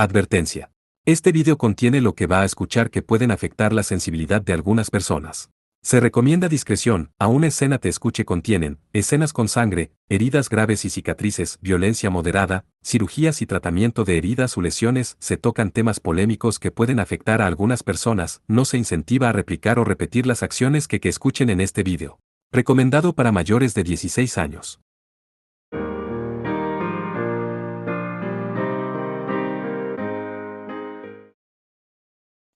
Advertencia. Este video contiene lo que va a escuchar que pueden afectar la sensibilidad de algunas personas. Se recomienda discreción, aún escena te escuche contienen, escenas con sangre, heridas graves y cicatrices, violencia moderada, cirugías y tratamiento de heridas o lesiones, se tocan temas polémicos que pueden afectar a algunas personas, no se incentiva a replicar o repetir las acciones que escuchen en este video. Recomendado para mayores de 16 años.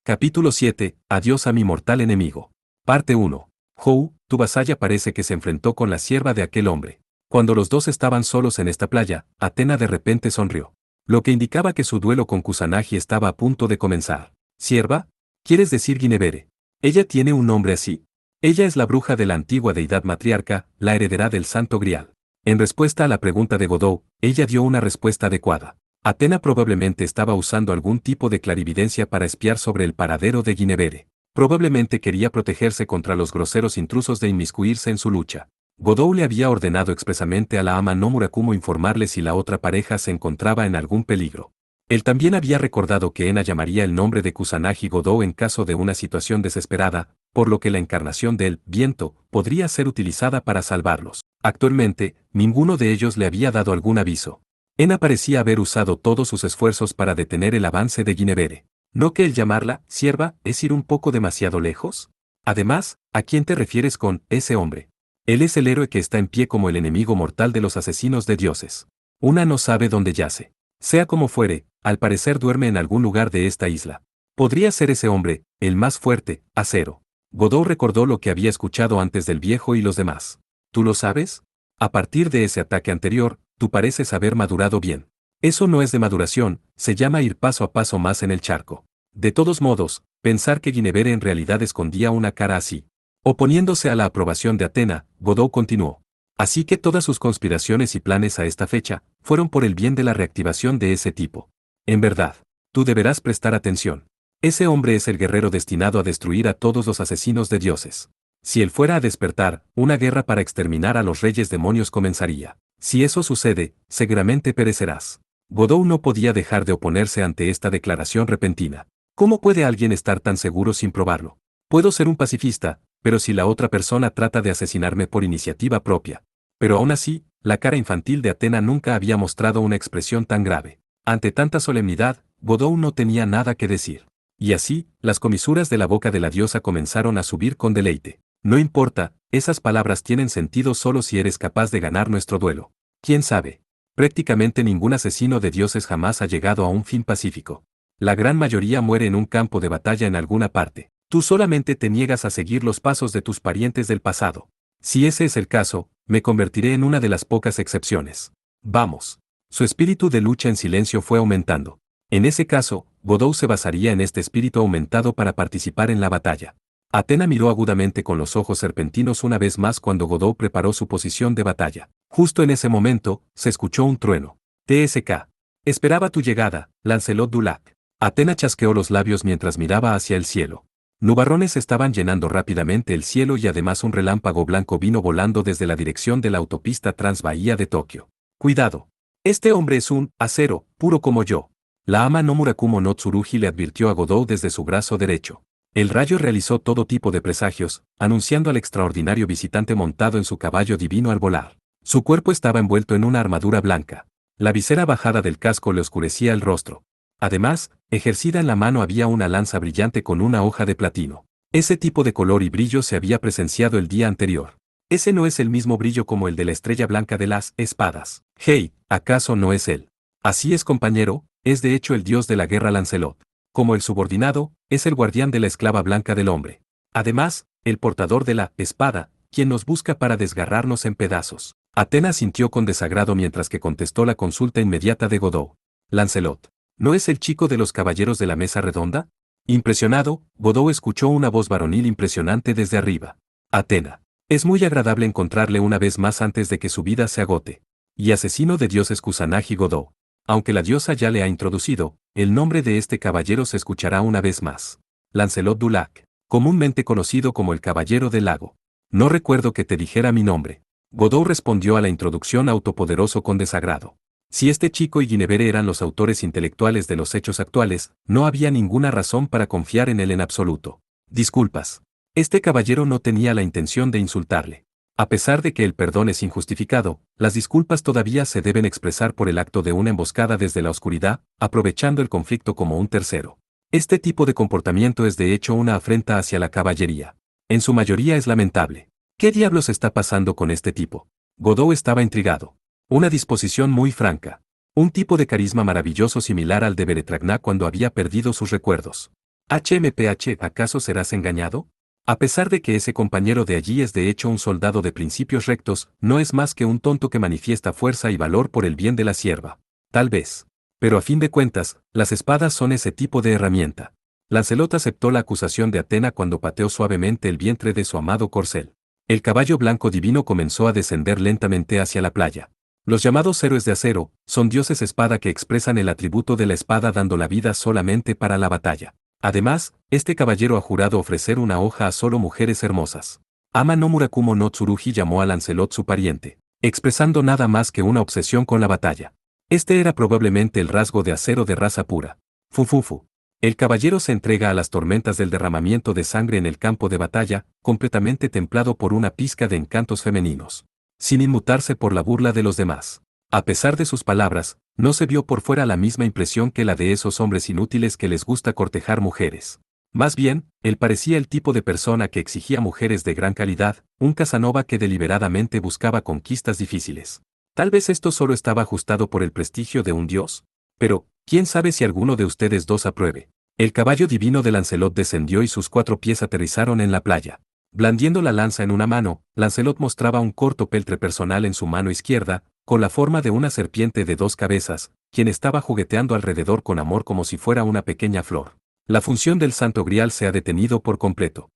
Capítulo 7. Adiós a mi mortal enemigo. Parte 1. Hou, tu vasalla parece que se enfrentó con la sierva de aquel hombre. Cuando los dos estaban solos en esta playa, Athena de repente sonrió. Lo que indicaba que su duelo con Kusanagi estaba a punto de comenzar. ¿Sierva? ¿Quieres decir Guinevere? Ella tiene un nombre así. Ella es la bruja de la antigua deidad matriarca, la heredera del Santo Grial. En respuesta a la pregunta de Godot, ella dio una respuesta adecuada. Athena probablemente estaba usando algún tipo de clarividencia para espiar sobre el paradero de Guinevere. Probablemente quería protegerse contra los groseros intrusos de inmiscuirse en su lucha. Godot le había ordenado expresamente a la ama no Murakumo informarle si la otra pareja se encontraba en algún peligro. Él también había recordado que Ena llamaría el nombre de Kusanagi Godot en caso de una situación desesperada, por lo que la encarnación del viento podría ser utilizada para salvarlos. Actualmente, ninguno de ellos le había dado algún aviso. Ena parecía haber usado todos sus esfuerzos para detener el avance de Guinevere. ¿No que el llamarla sierva es ir un poco demasiado lejos? Además, ¿a quién te refieres con ese hombre? Él es el héroe que está en pie como el enemigo mortal de los asesinos de dioses. Una no sabe dónde yace. Sea como fuere, al parecer duerme en algún lugar de esta isla. Podría ser ese hombre, el más fuerte, Acero. Godot recordó lo que había escuchado antes del viejo y los demás. ¿Tú lo sabes? A partir de ese ataque anterior, tú pareces haber madurado bien. Eso no es de maduración, se llama ir paso a paso más en el charco. De todos modos, pensar que Guinevere en realidad escondía una cara así. Oponiéndose a la aprobación de Athena, Godot continuó. Así que todas sus conspiraciones y planes a esta fecha, fueron por el bien de la reactivación de ese tipo. En verdad, tú deberás prestar atención. Ese hombre es el guerrero destinado a destruir a todos los asesinos de dioses. Si él fuera a despertar, una guerra para exterminar a los reyes demonios comenzaría. Si eso sucede, seguramente perecerás. Godot no podía dejar de oponerse ante esta declaración repentina. ¿Cómo puede alguien estar tan seguro sin probarlo? Puedo ser un pacifista, pero si la otra persona trata de asesinarme por iniciativa propia. Pero aún así, la cara infantil de Athena nunca había mostrado una expresión tan grave. Ante tanta solemnidad, Godot no tenía nada que decir. Y así, las comisuras de la boca de la diosa comenzaron a subir con deleite. No importa, esas palabras tienen sentido solo si eres capaz de ganar nuestro duelo. ¿Quién sabe? Prácticamente ningún asesino de dioses jamás ha llegado a un fin pacífico. La gran mayoría muere en un campo de batalla en alguna parte. Tú solamente te niegas a seguir los pasos de tus parientes del pasado. Si ese es el caso, me convertiré en una de las pocas excepciones. Vamos. Su espíritu de lucha en silencio fue aumentando. En ese caso, Godot se basaría en este espíritu aumentado para participar en la batalla. Athena miró agudamente con los ojos serpentinos una vez más cuando Godot preparó su posición de batalla. Justo en ese momento, se escuchó un trueno. TSK. Esperaba tu llegada, Lancelot du Lac. Athena chasqueó los labios mientras miraba hacia el cielo. Nubarrones estaban llenando rápidamente el cielo y además un relámpago blanco vino volando desde la dirección de la autopista Transbahía de Tokio. Cuidado. Este hombre es un acero, puro como yo. La ama no Murakumo no Tsurugi le advirtió a Godot desde su brazo derecho. El rayo realizó todo tipo de presagios, anunciando al extraordinario visitante montado en su caballo divino al volar. Su cuerpo estaba envuelto en una armadura blanca. La visera bajada del casco le oscurecía el rostro. Además, ejercida en la mano había una lanza brillante con una hoja de platino. Ese tipo de color y brillo se había presenciado el día anterior. Ese no es el mismo brillo como el de la estrella blanca de las espadas. Hey, ¿acaso no es él? Así es, compañero, es de hecho el dios de la guerra Lancelot. Como el subordinado, es el guardián de la esclava blanca del hombre. Además, el portador de la espada, quien nos busca para desgarrarnos en pedazos. Athena sintió con desagrado mientras que contestó la consulta inmediata de Godot. Lancelot, ¿no es el chico de los caballeros de la mesa redonda? Impresionado, Godot escuchó una voz varonil impresionante desde arriba. Athena. Es muy agradable encontrarle una vez más antes de que su vida se agote. Y asesino de dioses Kusanagi Godot. Aunque la diosa ya le ha introducido, el nombre de este caballero se escuchará una vez más. Lancelot du Lac, comúnmente conocido como el Caballero del Lago. No recuerdo que te dijera mi nombre. Godot respondió a la introducción autopoderoso con desagrado. Si este chico y Guinevere eran los autores intelectuales de los hechos actuales, no había ninguna razón para confiar en él en absoluto. Disculpas. Este caballero no tenía la intención de insultarle. A pesar de que el perdón es injustificado, las disculpas todavía se deben expresar por el acto de una emboscada desde la oscuridad, aprovechando el conflicto como un tercero. Este tipo de comportamiento es de hecho una afrenta hacia la caballería. En su mayoría es lamentable. ¿Qué diablos está pasando con este tipo? Godot estaba intrigado. Una disposición muy franca. Un tipo de carisma maravilloso similar al de Beretragna cuando había perdido sus recuerdos. HMPH, ¿acaso serás engañado? A pesar de que ese compañero de allí es de hecho un soldado de principios rectos, no es más que un tonto que manifiesta fuerza y valor por el bien de la sierva. Tal vez. Pero a fin de cuentas, las espadas son ese tipo de herramienta. Lancelot aceptó la acusación de Atena cuando pateó suavemente el vientre de su amado corcel. El caballo blanco divino comenzó a descender lentamente hacia la playa. Los llamados héroes de acero son dioses espada que expresan el atributo de la espada dando la vida solamente para la batalla. Además, este caballero ha jurado ofrecer una hoja a solo mujeres hermosas. Ama no Murakumo no Tsurugi llamó a Lancelot su pariente, expresando nada más que una obsesión con la batalla. Este era probablemente el rasgo de acero de raza pura. Fufufu. El caballero se entrega a las tormentas del derramamiento de sangre en el campo de batalla, completamente templado por una pizca de encantos femeninos, sin inmutarse por la burla de los demás. A pesar de sus palabras, no se vio por fuera la misma impresión que la de esos hombres inútiles que les gusta cortejar mujeres. Más bien, él parecía el tipo de persona que exigía mujeres de gran calidad, un Casanova que deliberadamente buscaba conquistas difíciles. Tal vez esto solo estaba ajustado por el prestigio de un dios. Pero, ¿quién sabe si alguno de ustedes dos apruebe? El caballo divino de Lancelot descendió y sus 4 pies aterrizaron en la playa. Blandiendo la lanza en una mano, Lancelot mostraba un corto peltre personal en su mano izquierda, con la forma de una serpiente de 2 cabezas, quien estaba jugueteando alrededor con amor como si fuera una pequeña flor. La función del Santo Grial se ha detenido por completo.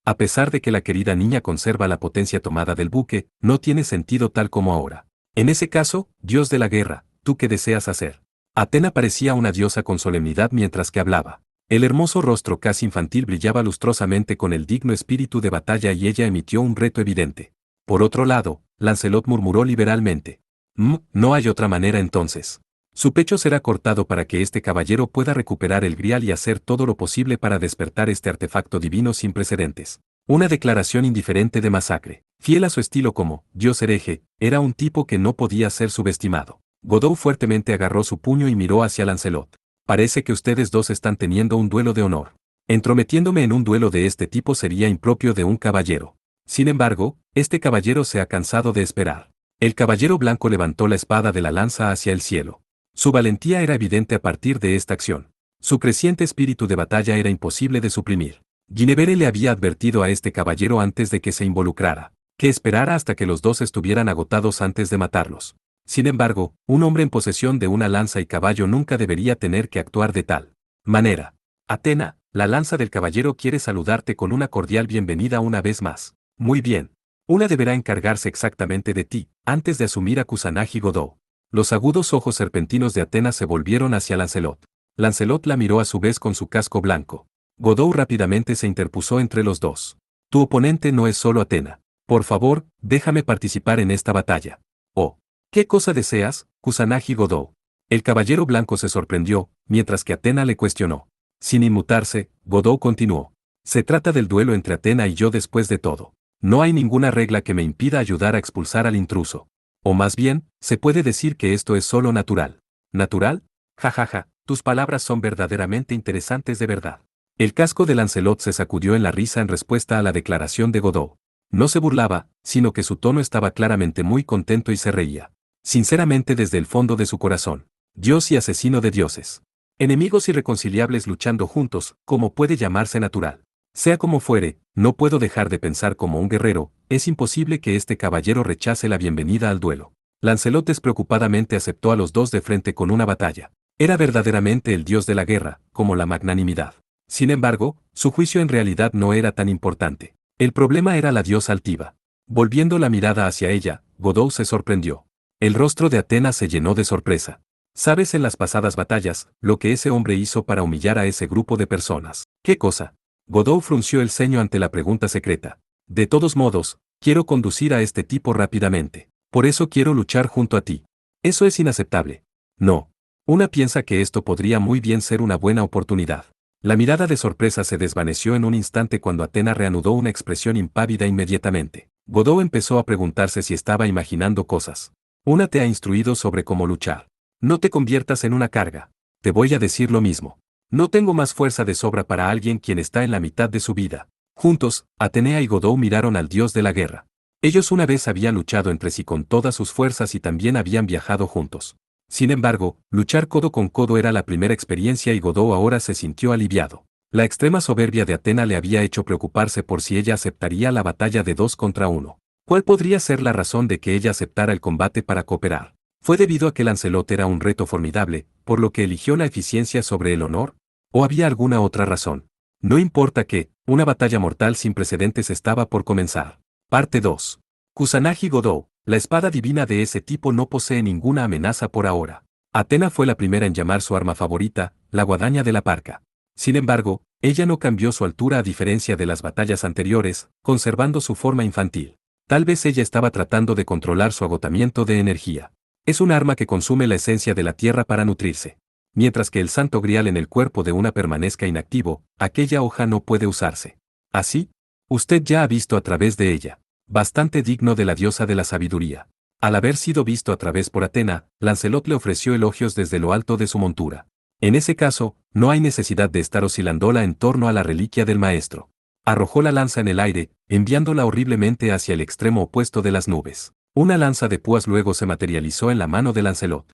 A pesar de que la querida niña conserva la potencia tomada del buque, no tiene sentido tal como ahora. En ese caso, Dios de la guerra, ¿tú qué deseas hacer? Atena parecía una diosa con solemnidad mientras que hablaba. El hermoso rostro casi infantil brillaba lustrosamente con el digno espíritu de batalla y ella emitió un reto evidente. Por otro lado, Lancelot murmuró liberalmente. No hay otra manera entonces. Su pecho será cortado para que este caballero pueda recuperar el grial y hacer todo lo posible para despertar este artefacto divino sin precedentes. Una declaración indiferente de masacre. Fiel a su estilo como dios hereje, era un tipo que no podía ser subestimado. Godot fuertemente agarró su puño y miró hacia Lancelot. Parece que ustedes dos están teniendo un duelo de honor. Entrometiéndome en un duelo de este tipo sería impropio de un caballero. Sin embargo, este caballero se ha cansado de esperar. El caballero blanco levantó la espada de la lanza hacia el cielo. Su valentía era evidente a partir de esta acción. Su creciente espíritu de batalla era imposible de suprimir. Guinevere le había advertido a este caballero antes de que se involucrara, que esperara hasta que los dos estuvieran agotados antes de matarlos. Sin embargo, un hombre en posesión de una lanza y caballo nunca debería tener que actuar de tal manera. Atena, la lanza del caballero quiere saludarte con una cordial bienvenida una vez más. Muy bien. Una deberá encargarse exactamente de ti, antes de asumir a Kusanagi Godot. Los agudos ojos serpentinos de Atena se volvieron hacia Lancelot. Lancelot la miró a su vez con su casco blanco. Godot rápidamente se interpuso entre los dos. Tu oponente no es solo Atena. Por favor, déjame participar en esta batalla. Oh. ¿Qué cosa deseas, Kusanagi Godot? El caballero blanco se sorprendió, mientras que Atena le cuestionó. Sin inmutarse, Godot continuó. Se trata del duelo entre Atena y yo después de todo. No hay ninguna regla que me impida ayudar a expulsar al intruso. O más bien, se puede decir que esto es solo natural. ¿Natural? Jajaja, tus palabras son verdaderamente interesantes de verdad. El casco de Lancelot se sacudió en la risa en respuesta a la declaración de Godot. No se burlaba, sino que su tono estaba claramente muy contento y se reía. Sinceramente desde el fondo de su corazón. Dios y asesino de dioses. Enemigos irreconciliables luchando juntos, como puede llamarse natural. Sea como fuere, no puedo dejar de pensar como un guerrero, es imposible que este caballero rechace la bienvenida al duelo. Lancelot despreocupadamente aceptó a los dos de frente con una batalla. Era verdaderamente el dios de la guerra, como la magnanimidad. Sin embargo, su juicio en realidad no era tan importante. El problema era la diosa altiva. Volviendo la mirada hacia ella, Godot se sorprendió. El rostro de Atena se llenó de sorpresa. ¿Sabes en las pasadas batallas, lo que ese hombre hizo para humillar a ese grupo de personas? ¿Qué cosa? Godot frunció el ceño ante la pregunta secreta. De todos modos, quiero conducir a este tipo rápidamente. Por eso quiero luchar junto a ti. Eso es inaceptable. No. Una piensa que esto podría muy bien ser una buena oportunidad. La mirada de sorpresa se desvaneció en un instante cuando Athena reanudó una expresión impávida inmediatamente. Godot empezó a preguntarse si estaba imaginando cosas. Una te ha instruido sobre cómo luchar. No te conviertas en una carga. Te voy a decir lo mismo. No tengo más fuerza de sobra para alguien quien está en la mitad de su vida. Juntos, Atenea y Godot miraron al dios de la guerra. Ellos una vez habían luchado entre sí con todas sus fuerzas y también habían viajado juntos. Sin embargo, luchar codo con codo era la primera experiencia y Godot ahora se sintió aliviado. La extrema soberbia de Athena le había hecho preocuparse por si ella aceptaría la batalla de 2 contra 1. ¿Cuál podría ser la razón de que ella aceptara el combate para cooperar? ¿Fue debido a que Lancelot era un reto formidable, por lo que eligió la eficiencia sobre el honor? ¿O había alguna otra razón? No importa que, una batalla mortal sin precedentes estaba por comenzar. Parte 2. Kusanagi Godot, la espada divina de ese tipo no posee ninguna amenaza por ahora. Athena fue la primera en llamar su arma favorita, la guadaña de la parca. Sin embargo, ella no cambió su altura a diferencia de las batallas anteriores, conservando su forma infantil. Tal vez ella estaba tratando de controlar su agotamiento de energía. Es un arma que consume la esencia de la tierra para nutrirse. Mientras que el santo grial en el cuerpo de una permanezca inactivo, aquella hoja no puede usarse. Así, usted ya ha visto a través de ella. Bastante digno de la diosa de la sabiduría. Al haber sido visto a través por Athena, Lancelot le ofreció elogios desde lo alto de su montura. En ese caso, no hay necesidad de estar oscilándola en torno a la reliquia del maestro. Arrojó la lanza en el aire, enviándola horriblemente hacia el extremo opuesto de las nubes. Una lanza de púas luego se materializó en la mano de Lancelot.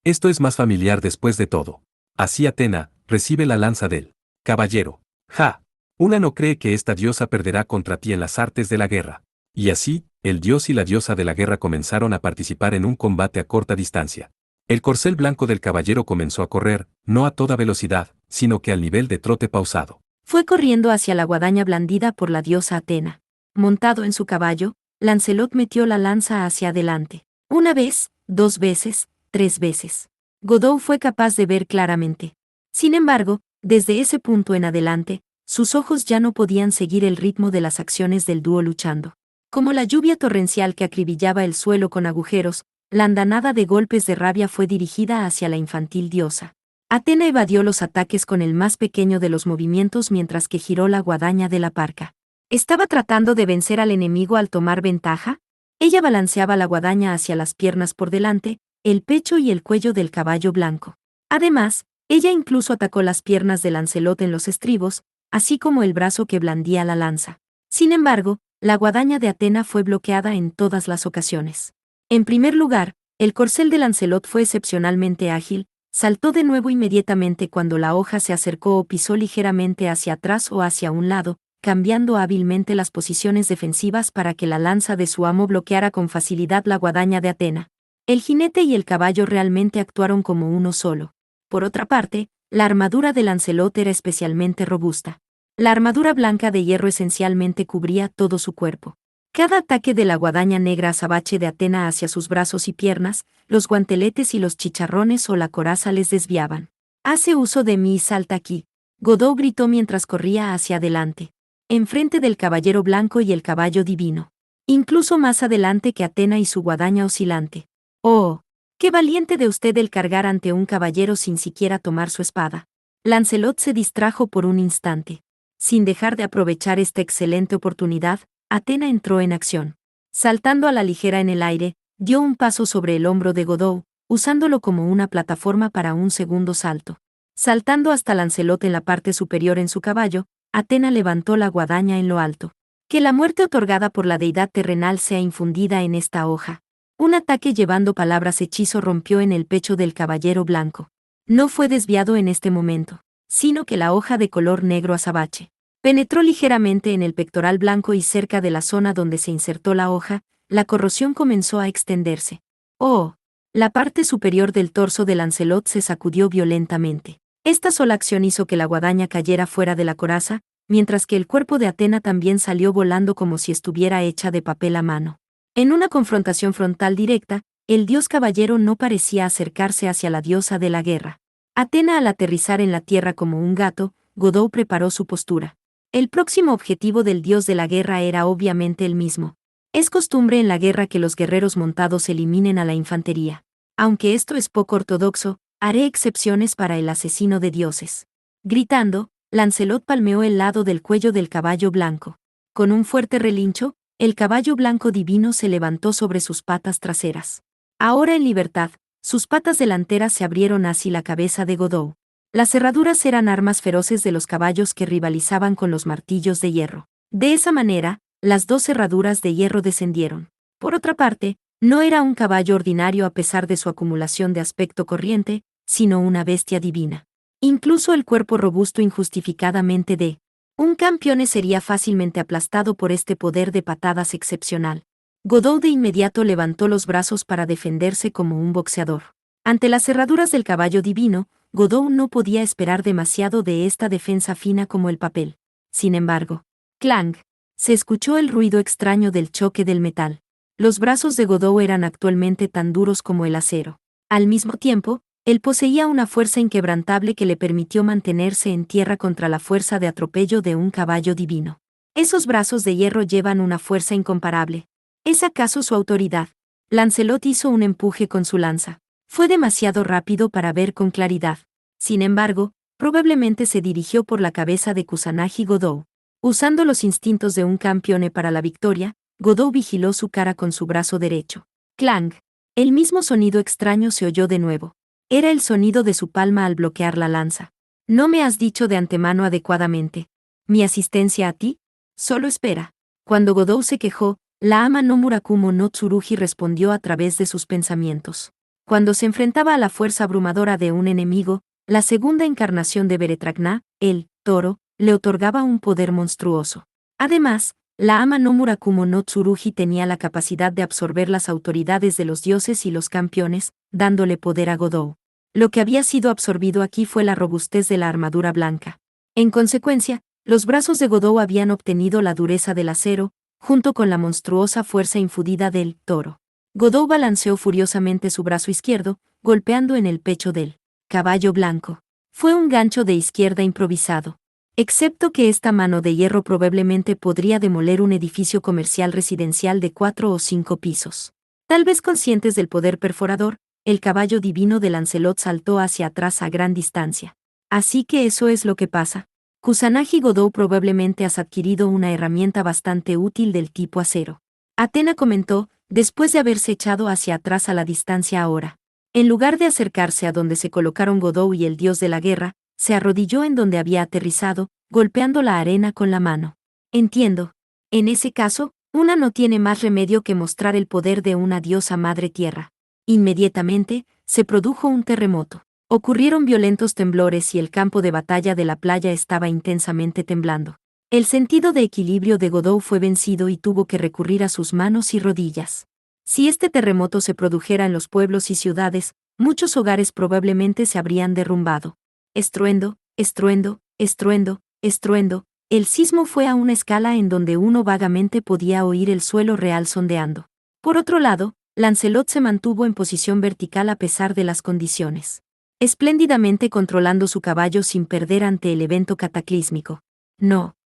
Esto es más familiar después de todo. Así Athena, recibe la lanza del caballero. ¡Ja! Una no cree que esta diosa perderá contra ti en las artes de la guerra. Y así, el dios y la diosa de la guerra comenzaron a participar en un combate a corta distancia. El corcel blanco del caballero comenzó a correr, no a toda velocidad, sino que al nivel de trote pausado. Fue corriendo hacia la guadaña blandida por la diosa Athena. Montado en su caballo, Lancelot metió la lanza hacia adelante. Una vez, 2 veces, 3 veces. Godot fue capaz de ver claramente. Sin embargo, desde ese punto en adelante, sus ojos ya no podían seguir el ritmo de las acciones del dúo luchando. Como la lluvia torrencial que acribillaba el suelo con agujeros, la andanada de golpes de rabia fue dirigida hacia la infantil diosa. Athena evadió los ataques con el más pequeño de los movimientos mientras que giró la guadaña de la parca. ¿Estaba tratando de vencer al enemigo al tomar ventaja? Ella balanceaba la guadaña hacia las piernas por delante, el pecho y el cuello del caballo blanco. Además, ella incluso atacó las piernas de Lancelot en los estribos, así como el brazo que blandía la lanza. Sin embargo, la guadaña de Athena fue bloqueada en todas las ocasiones. En primer lugar, el corcel de Lancelot fue excepcionalmente ágil, saltó de nuevo inmediatamente cuando la hoja se acercó o pisó ligeramente hacia atrás o hacia un lado, cambiando hábilmente las posiciones defensivas para que la lanza de su amo bloqueara con facilidad la guadaña de Athena. El jinete y el caballo realmente actuaron como uno solo. Por otra parte, la armadura de Lancelot era especialmente robusta. La armadura blanca de hierro esencialmente cubría todo su cuerpo. Cada ataque de la guadaña negra azabache de Athena hacia sus brazos y piernas, los guanteletes y los chicharrones o la coraza les desviaban. «Hace uso de mí y salta aquí», Godot gritó mientras corría hacia adelante, enfrente del caballero blanco y el caballo divino. Incluso más adelante que Athena y su guadaña oscilante. «Oh, qué valiente de usted el cargar ante un caballero sin siquiera tomar su espada». Lancelot se distrajo por un instante. Sin dejar de aprovechar esta excelente oportunidad, Athena entró en acción. Saltando a la ligera en el aire, dio un paso sobre el hombro de Godot, usándolo como una plataforma para un segundo salto. Saltando hasta Lancelot en la parte superior en su caballo, Athena levantó la guadaña en lo alto. Que la muerte otorgada por la deidad terrenal sea infundida en esta hoja. Un ataque llevando palabras hechizo rompió en el pecho del caballero blanco. No fue desviado en este momento, sino que la hoja de color negro azabache penetró ligeramente en el pectoral blanco y cerca de la zona donde se insertó la hoja, la corrosión comenzó a extenderse. ¡Oh! La parte superior del torso de Lancelot se sacudió violentamente. Esta sola acción hizo que la guadaña cayera fuera de la coraza, mientras que el cuerpo de Athena también salió volando como si estuviera hecha de papel a mano. En una confrontación frontal directa, el dios caballero no parecía acercarse hacia la diosa de la guerra. Athena al aterrizar en la tierra como un gato, Godot preparó su postura. El próximo objetivo del dios de la guerra era obviamente el mismo. Es costumbre en la guerra que los guerreros montados eliminen a la infantería. Aunque esto es poco ortodoxo, haré excepciones para el asesino de dioses. Gritando, Lancelot palmeó el lado del cuello del caballo blanco. Con un fuerte relincho, el caballo blanco divino se levantó sobre sus patas traseras. Ahora en libertad, sus patas delanteras se abrieron hacia la cabeza de Godot. Las herraduras eran armas feroces de los caballos que rivalizaban con los martillos de hierro. De esa manera, las dos herraduras de hierro descendieron. Por otra parte, no era un caballo ordinario a pesar de su acumulación de aspecto corriente, sino una bestia divina. Incluso el cuerpo robusto injustificadamente de un campeón sería fácilmente aplastado por este poder de patadas excepcional. Godot de inmediato levantó los brazos para defenderse como un boxeador. Ante las herraduras del caballo divino, Godot no podía esperar demasiado de esta defensa fina como el papel. Sin embargo, clang, se escuchó el ruido extraño del choque del metal. Los brazos de Godot eran actualmente tan duros como el acero. Al mismo tiempo, él poseía una fuerza inquebrantable que le permitió mantenerse en tierra contra la fuerza de atropello de un caballo divino. Esos brazos de hierro llevan una fuerza incomparable. ¿Es acaso su autoridad? Lancelot hizo un empuje con su lanza. Fue demasiado rápido para ver con claridad. Sin embargo, probablemente se dirigió por la cabeza de Kusanagi Godot. Usando los instintos de un campeone para la victoria, Godot vigiló su cara con su brazo derecho. Clang. El mismo sonido extraño se oyó de nuevo. Era el sonido de su palma al bloquear la lanza. No me has dicho de antemano adecuadamente. ¿Mi asistencia a ti? Solo espera. Cuando Godot se quejó, la ama no Murakumo no Tsurugi respondió a través de sus pensamientos. Cuando se enfrentaba a la fuerza abrumadora de un enemigo, la segunda encarnación de Beretragna, el toro, le otorgaba un poder monstruoso. Además, la ama no Murakumo no Tsurugi tenía la capacidad de absorber las autoridades de los dioses y los campeones, dándole poder a Godot. Lo que había sido absorbido aquí fue la robustez de la armadura blanca. En consecuencia, los brazos de Godot habían obtenido la dureza del acero, junto con la monstruosa fuerza infundida del toro. Godot balanceó furiosamente su brazo izquierdo, golpeando en el pecho del caballo blanco. Fue un gancho de izquierda improvisado. Excepto que esta mano de hierro probablemente podría demoler un edificio comercial residencial de 4 o 5 pisos. Tal vez conscientes del poder perforador, el caballo divino de Lancelot saltó hacia atrás a gran distancia. Así que eso es lo que pasa. Kusanagi Godot, probablemente has adquirido una herramienta bastante útil del tipo acero. Atena comentó, después de haberse echado hacia atrás a la distancia ahora. En lugar de acercarse a donde se colocaron Godot y el dios de la guerra, se arrodilló en donde había aterrizado, golpeando la arena con la mano. Entiendo. En ese caso, una no tiene más remedio que mostrar el poder de una diosa madre tierra. Inmediatamente, se produjo un terremoto. Ocurrieron violentos temblores y el campo de batalla de la playa estaba intensamente temblando. El sentido de equilibrio de Godot fue vencido y tuvo que recurrir a sus manos y rodillas. Si este terremoto se produjera en los pueblos y ciudades, muchos hogares probablemente se habrían derrumbado. Estruendo, estruendo, estruendo, estruendo. El sismo fue a una escala en donde uno vagamente podía oír el suelo real sondeando. Por otro lado, Lancelot se mantuvo en posición vertical a pesar de las condiciones. Espléndidamente controlando su caballo sin perder ante el evento cataclísmico. No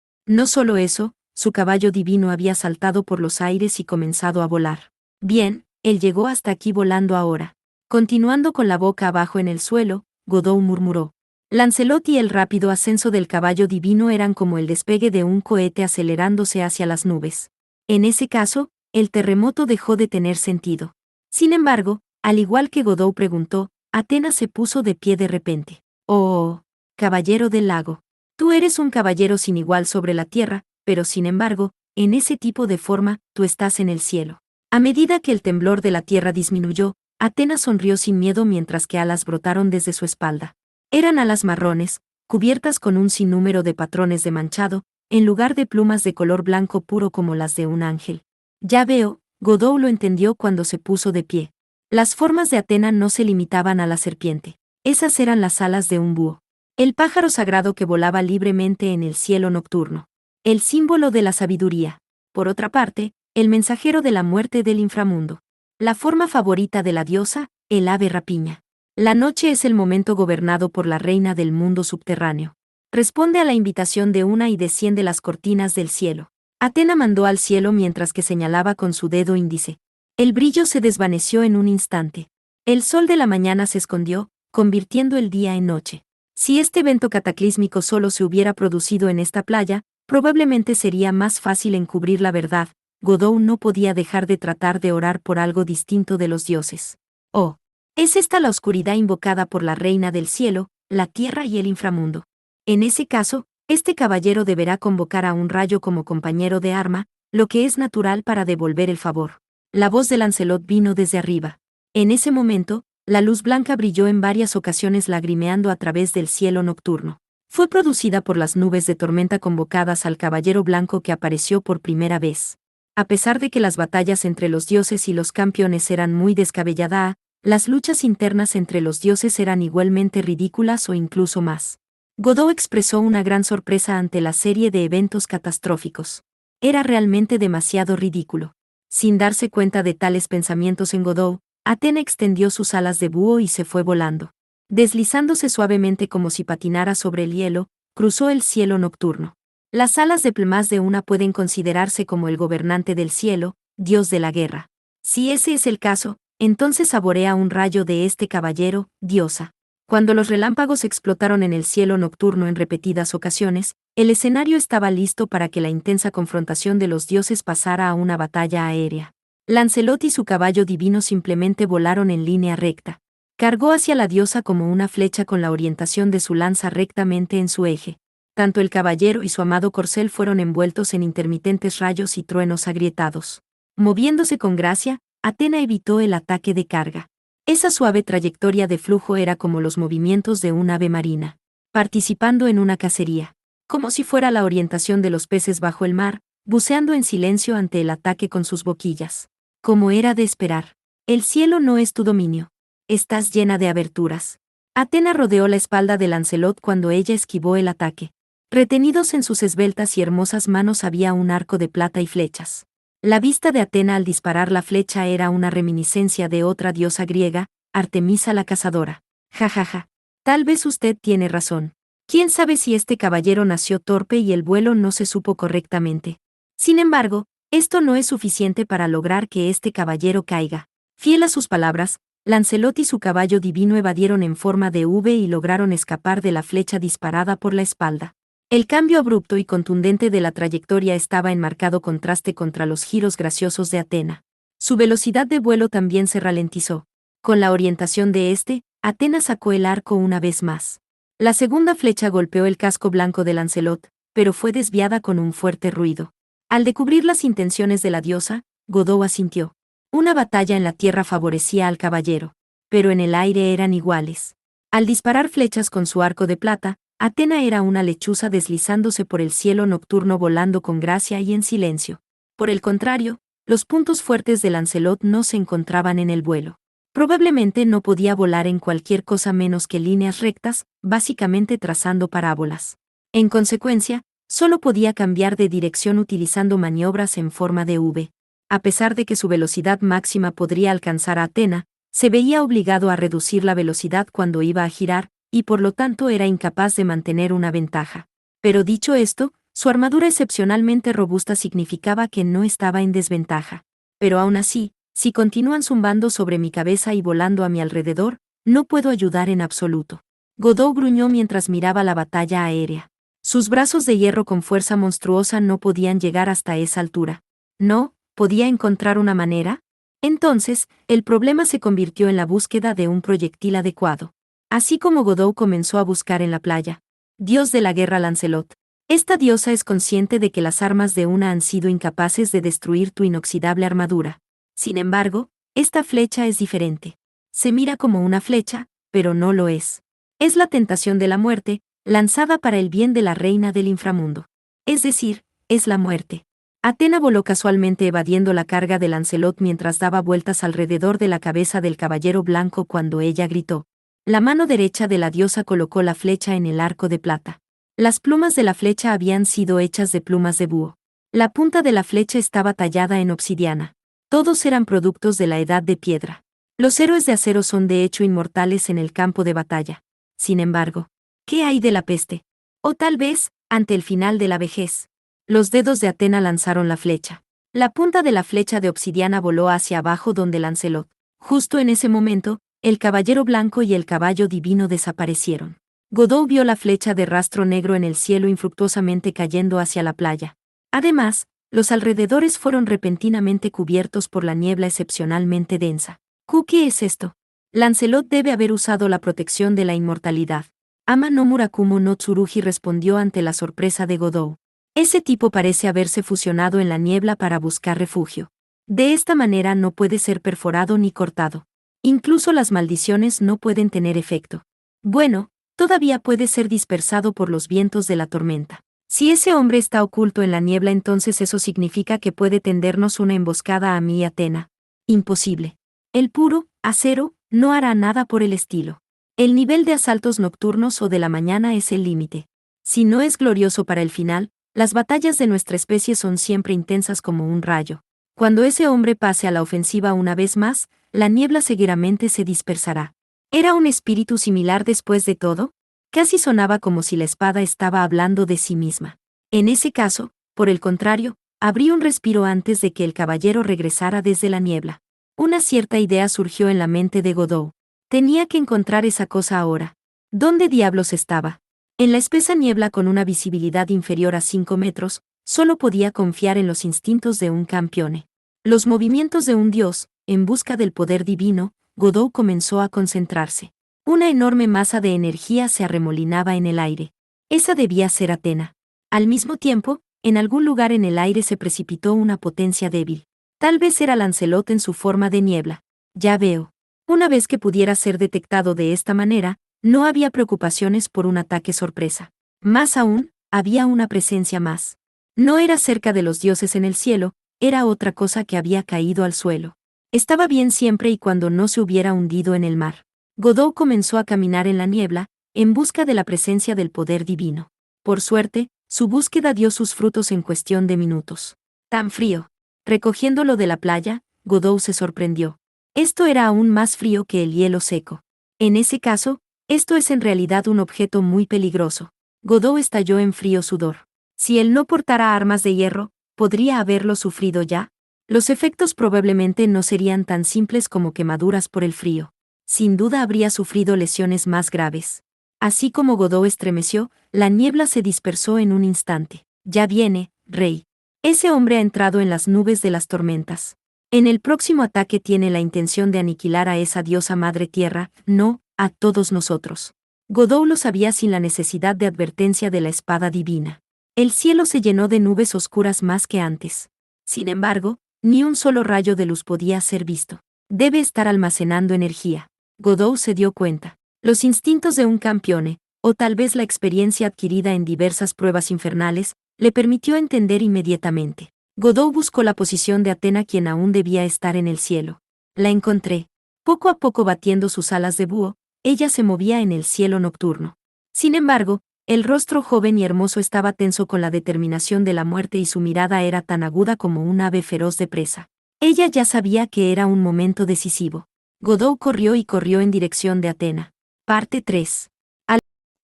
solo eso, su caballo divino había saltado por los aires y comenzado a volar. Bien, él llegó hasta aquí volando ahora. Continuando con la boca abajo en el suelo, Godot murmuró. Lancelot y el rápido ascenso del caballo divino eran como el despegue de un cohete acelerándose hacia las nubes. En ese caso, el terremoto dejó de tener sentido. Sin embargo, al igual que Godot preguntó, Atenas se puso de pie de repente. Oh, caballero del lago. Tú eres un caballero sin igual sobre la tierra, pero sin embargo, en ese tipo de forma, tú estás en el cielo. A medida que el temblor de la tierra disminuyó, Atenas sonrió sin miedo mientras que alas brotaron desde su espalda. Eran alas marrones, cubiertas con un sinnúmero de patrones de manchado, en lugar de plumas de color blanco puro como las de un ángel. Ya veo, Godot lo entendió cuando se puso de pie. Las formas de Atena no se limitaban a la serpiente. Esas eran las alas de un búho. El pájaro sagrado que volaba libremente en el cielo nocturno. El símbolo de la sabiduría. Por otra parte, el mensajero de la muerte del inframundo. La forma favorita de la diosa, el ave rapiña. La noche es el momento gobernado por la reina del mundo subterráneo. Responde a la invitación de una y desciende las cortinas del cielo. Atena mandó al cielo mientras que señalaba con su dedo índice. El brillo se desvaneció en un instante. El sol de la mañana se escondió, convirtiendo el día en noche. Si este evento cataclísmico solo se hubiera producido en esta playa, probablemente sería más fácil encubrir la verdad. Godot no podía dejar de tratar de orar por algo distinto de los dioses. Oh, ¿es esta la oscuridad invocada por la reina del cielo, la tierra y el inframundo? En ese caso, este caballero deberá convocar a un rayo como compañero de arma, lo que es natural para devolver el favor. La voz de Lancelot vino desde arriba. En ese momento, la luz blanca brilló en varias ocasiones lagrimeando a través del cielo nocturno. Fue producida por las nubes de tormenta convocadas al caballero blanco que apareció por primera vez. A pesar de que las batallas entre los dioses y los campeones eran muy descabelladas, las luchas internas entre los dioses eran igualmente ridículas o incluso más. Godot expresó una gran sorpresa ante la serie de eventos catastróficos. Era realmente demasiado ridículo. Sin darse cuenta de tales pensamientos en Godot, Atena extendió sus alas de búho y se fue volando. Deslizándose suavemente como si patinara sobre el hielo, cruzó el cielo nocturno. Las alas de plumas de una pueden considerarse como el gobernante del cielo, dios de la guerra. Si ese es el caso, entonces saborea un rayo de este caballero, diosa. Cuando los relámpagos explotaron en el cielo nocturno en repetidas ocasiones, el escenario estaba listo para que la intensa confrontación de los dioses pasara a una batalla aérea. Lancelot y su caballo divino simplemente volaron en línea recta. Cargó hacia la diosa como una flecha con la orientación de su lanza rectamente en su eje. Tanto el caballero y su amado corcel fueron envueltos en intermitentes rayos y truenos agrietados. Moviéndose con gracia, Atena evitó el ataque de carga. Esa suave trayectoria de flujo era como los movimientos de un ave marina, participando en una cacería. Como si fuera la orientación de los peces bajo el mar, buceando en silencio ante el ataque con sus boquillas. Como era de esperar. El cielo no es tu dominio. Estás llena de aberturas. Atena rodeó la espalda de Lancelot cuando ella esquivó el ataque. Retenidos en sus esbeltas y hermosas manos había un arco de plata y flechas. La vista de Atena al disparar la flecha era una reminiscencia de otra diosa griega, Artemisa la cazadora. Jajaja. Tal vez usted tiene razón. ¿Quién sabe si este caballero nació torpe y el vuelo no se supo correctamente? Sin embargo, esto no es suficiente para lograr que este caballero caiga. Fiel a sus palabras, Lancelot y su caballo divino evadieron en forma de V y lograron escapar de la flecha disparada por la espalda. El cambio abrupto y contundente de la trayectoria estaba en marcado contraste contra los giros graciosos de Atena. Su velocidad de vuelo también se ralentizó. Con la orientación de Atena sacó el arco una vez más. La segunda flecha golpeó el casco blanco de Lancelot, pero fue desviada con un fuerte ruido. Al descubrir las intenciones de la diosa, Godot asintió. Una batalla en la tierra favorecía al caballero, pero en el aire eran iguales. Al disparar flechas con su arco de plata, Atena era una lechuza deslizándose por el cielo nocturno volando con gracia y en silencio. Por el contrario, los puntos fuertes de Lancelot no se encontraban en el vuelo. Probablemente no podía volar en cualquier cosa menos que líneas rectas, básicamente trazando parábolas. En consecuencia, solo podía cambiar de dirección utilizando maniobras en forma de V. A pesar de que su velocidad máxima podría alcanzar a Atena, se veía obligado a reducir la velocidad cuando iba a girar, y por lo tanto era incapaz de mantener una ventaja. Pero dicho esto, su armadura excepcionalmente robusta significaba que no estaba en desventaja. Pero aún así, si continúan zumbando sobre mi cabeza y volando a mi alrededor, no puedo ayudar en absoluto. Godot gruñó mientras miraba la batalla aérea. Sus brazos de hierro con fuerza monstruosa no podían llegar hasta esa altura. ¿No? ¿Podía encontrar una manera? Entonces, el problema se convirtió en la búsqueda de un proyectil adecuado. Así como Godot comenzó a buscar en la playa. Dios de la guerra Lancelot. Esta diosa es consciente de que las armas de una han sido incapaces de destruir tu inoxidable armadura. Sin embargo, esta flecha es diferente. Se mira como una flecha, pero no lo es. Es la tentación de la muerte, lanzada para el bien de la reina del inframundo. Es decir, es la muerte. Atena voló casualmente evadiendo la carga de Lancelot mientras daba vueltas alrededor de la cabeza del caballero blanco cuando ella gritó. La mano derecha de la diosa colocó la flecha en el arco de plata. Las plumas de la flecha habían sido hechas de plumas de búho. La punta de la flecha estaba tallada en obsidiana. Todos eran productos de la edad de piedra. Los héroes de acero son de hecho inmortales en el campo de batalla. Sin embargo, ¿qué hay de la peste? O tal vez, ante el final de la vejez. Los dedos de Atena lanzaron la flecha. La punta de la flecha de obsidiana voló hacia abajo donde Lancelot. Justo en ese momento, el caballero blanco y el caballo divino desaparecieron. Godot vio la flecha de rastro negro en el cielo infructuosamente cayendo hacia la playa. Además, los alrededores fueron repentinamente cubiertos por la niebla excepcionalmente densa. ¿Qué es esto? Lancelot debe haber usado la protección de la inmortalidad. Ama no Murakumo no Tsurugi respondió ante la sorpresa de Godot. Ese tipo parece haberse fusionado en la niebla para buscar refugio. De esta manera no puede ser perforado ni cortado. Incluso las maldiciones no pueden tener efecto. Bueno, todavía puede ser dispersado por los vientos de la tormenta. Si ese hombre está oculto en la niebla, entonces eso significa que puede tendernos una emboscada a mí y Atena. Imposible. El puro acero no hará nada por el estilo. El nivel de asaltos nocturnos o de la mañana es el límite. Si no es glorioso para el final, las batallas de nuestra especie son siempre intensas como un rayo. Cuando ese hombre pase a la ofensiva una vez más, la niebla seguramente se dispersará. ¿Era un espíritu similar después de todo? Casi sonaba como si la espada estaba hablando de sí misma. En ese caso, por el contrario, abrí un respiro antes de que el caballero regresara desde la niebla. Una cierta idea surgió en la mente de Godot. Tenía que encontrar esa cosa ahora. ¿Dónde diablos estaba? En la espesa niebla con una visibilidad inferior a 5 metros, solo podía confiar en los instintos de un campione. Los movimientos de un dios, en busca del poder divino, Godot comenzó a concentrarse. Una enorme masa de energía se arremolinaba en el aire. Esa debía ser Atena. Al mismo tiempo, en algún lugar en el aire se precipitó una potencia débil. Tal vez era Lancelot en su forma de niebla. Ya veo. Una vez que pudiera ser detectado de esta manera, no había preocupaciones por un ataque sorpresa. Más aún, había una presencia más. No era cerca de los dioses en el cielo, era otra cosa que había caído al suelo. Estaba bien siempre y cuando no se hubiera hundido en el mar. Godot comenzó a caminar en la niebla, en busca de la presencia del poder divino. Por suerte, su búsqueda dio sus frutos en cuestión de minutos. Tan frío. Recogiéndolo de la playa, Godot se sorprendió. Esto era aún más frío que el hielo seco. En ese caso, esto es en realidad un objeto muy peligroso. Godot estalló en frío sudor. Si él no portara armas de hierro, ¿podría haberlo sufrido ya? Los efectos probablemente no serían tan simples como quemaduras por el frío. Sin duda habría sufrido lesiones más graves. Así como Godot estremeció, la niebla se dispersó en un instante. Ya viene, rey. Ese hombre ha entrado en las nubes de las tormentas. En el próximo ataque tiene la intención de aniquilar a esa diosa madre tierra, no, a todos nosotros. Godot lo sabía sin la necesidad de advertencia de la espada divina. El cielo se llenó de nubes oscuras más que antes. Sin embargo, ni un solo rayo de luz podía ser visto. Debe estar almacenando energía. Godot se dio cuenta. Los instintos de un campione, o tal vez la experiencia adquirida en diversas pruebas infernales, le permitió entender inmediatamente. Godot buscó la posición de Atena, quien aún debía estar en el cielo. La encontré. Poco a poco batiendo sus alas de búho, ella se movía en el cielo nocturno. Sin embargo, el rostro joven y hermoso estaba tenso con la determinación de la muerte y su mirada era tan aguda como un ave feroz de presa. Ella ya sabía que era un momento decisivo. Godot corrió y corrió en dirección de Atena. Parte 3.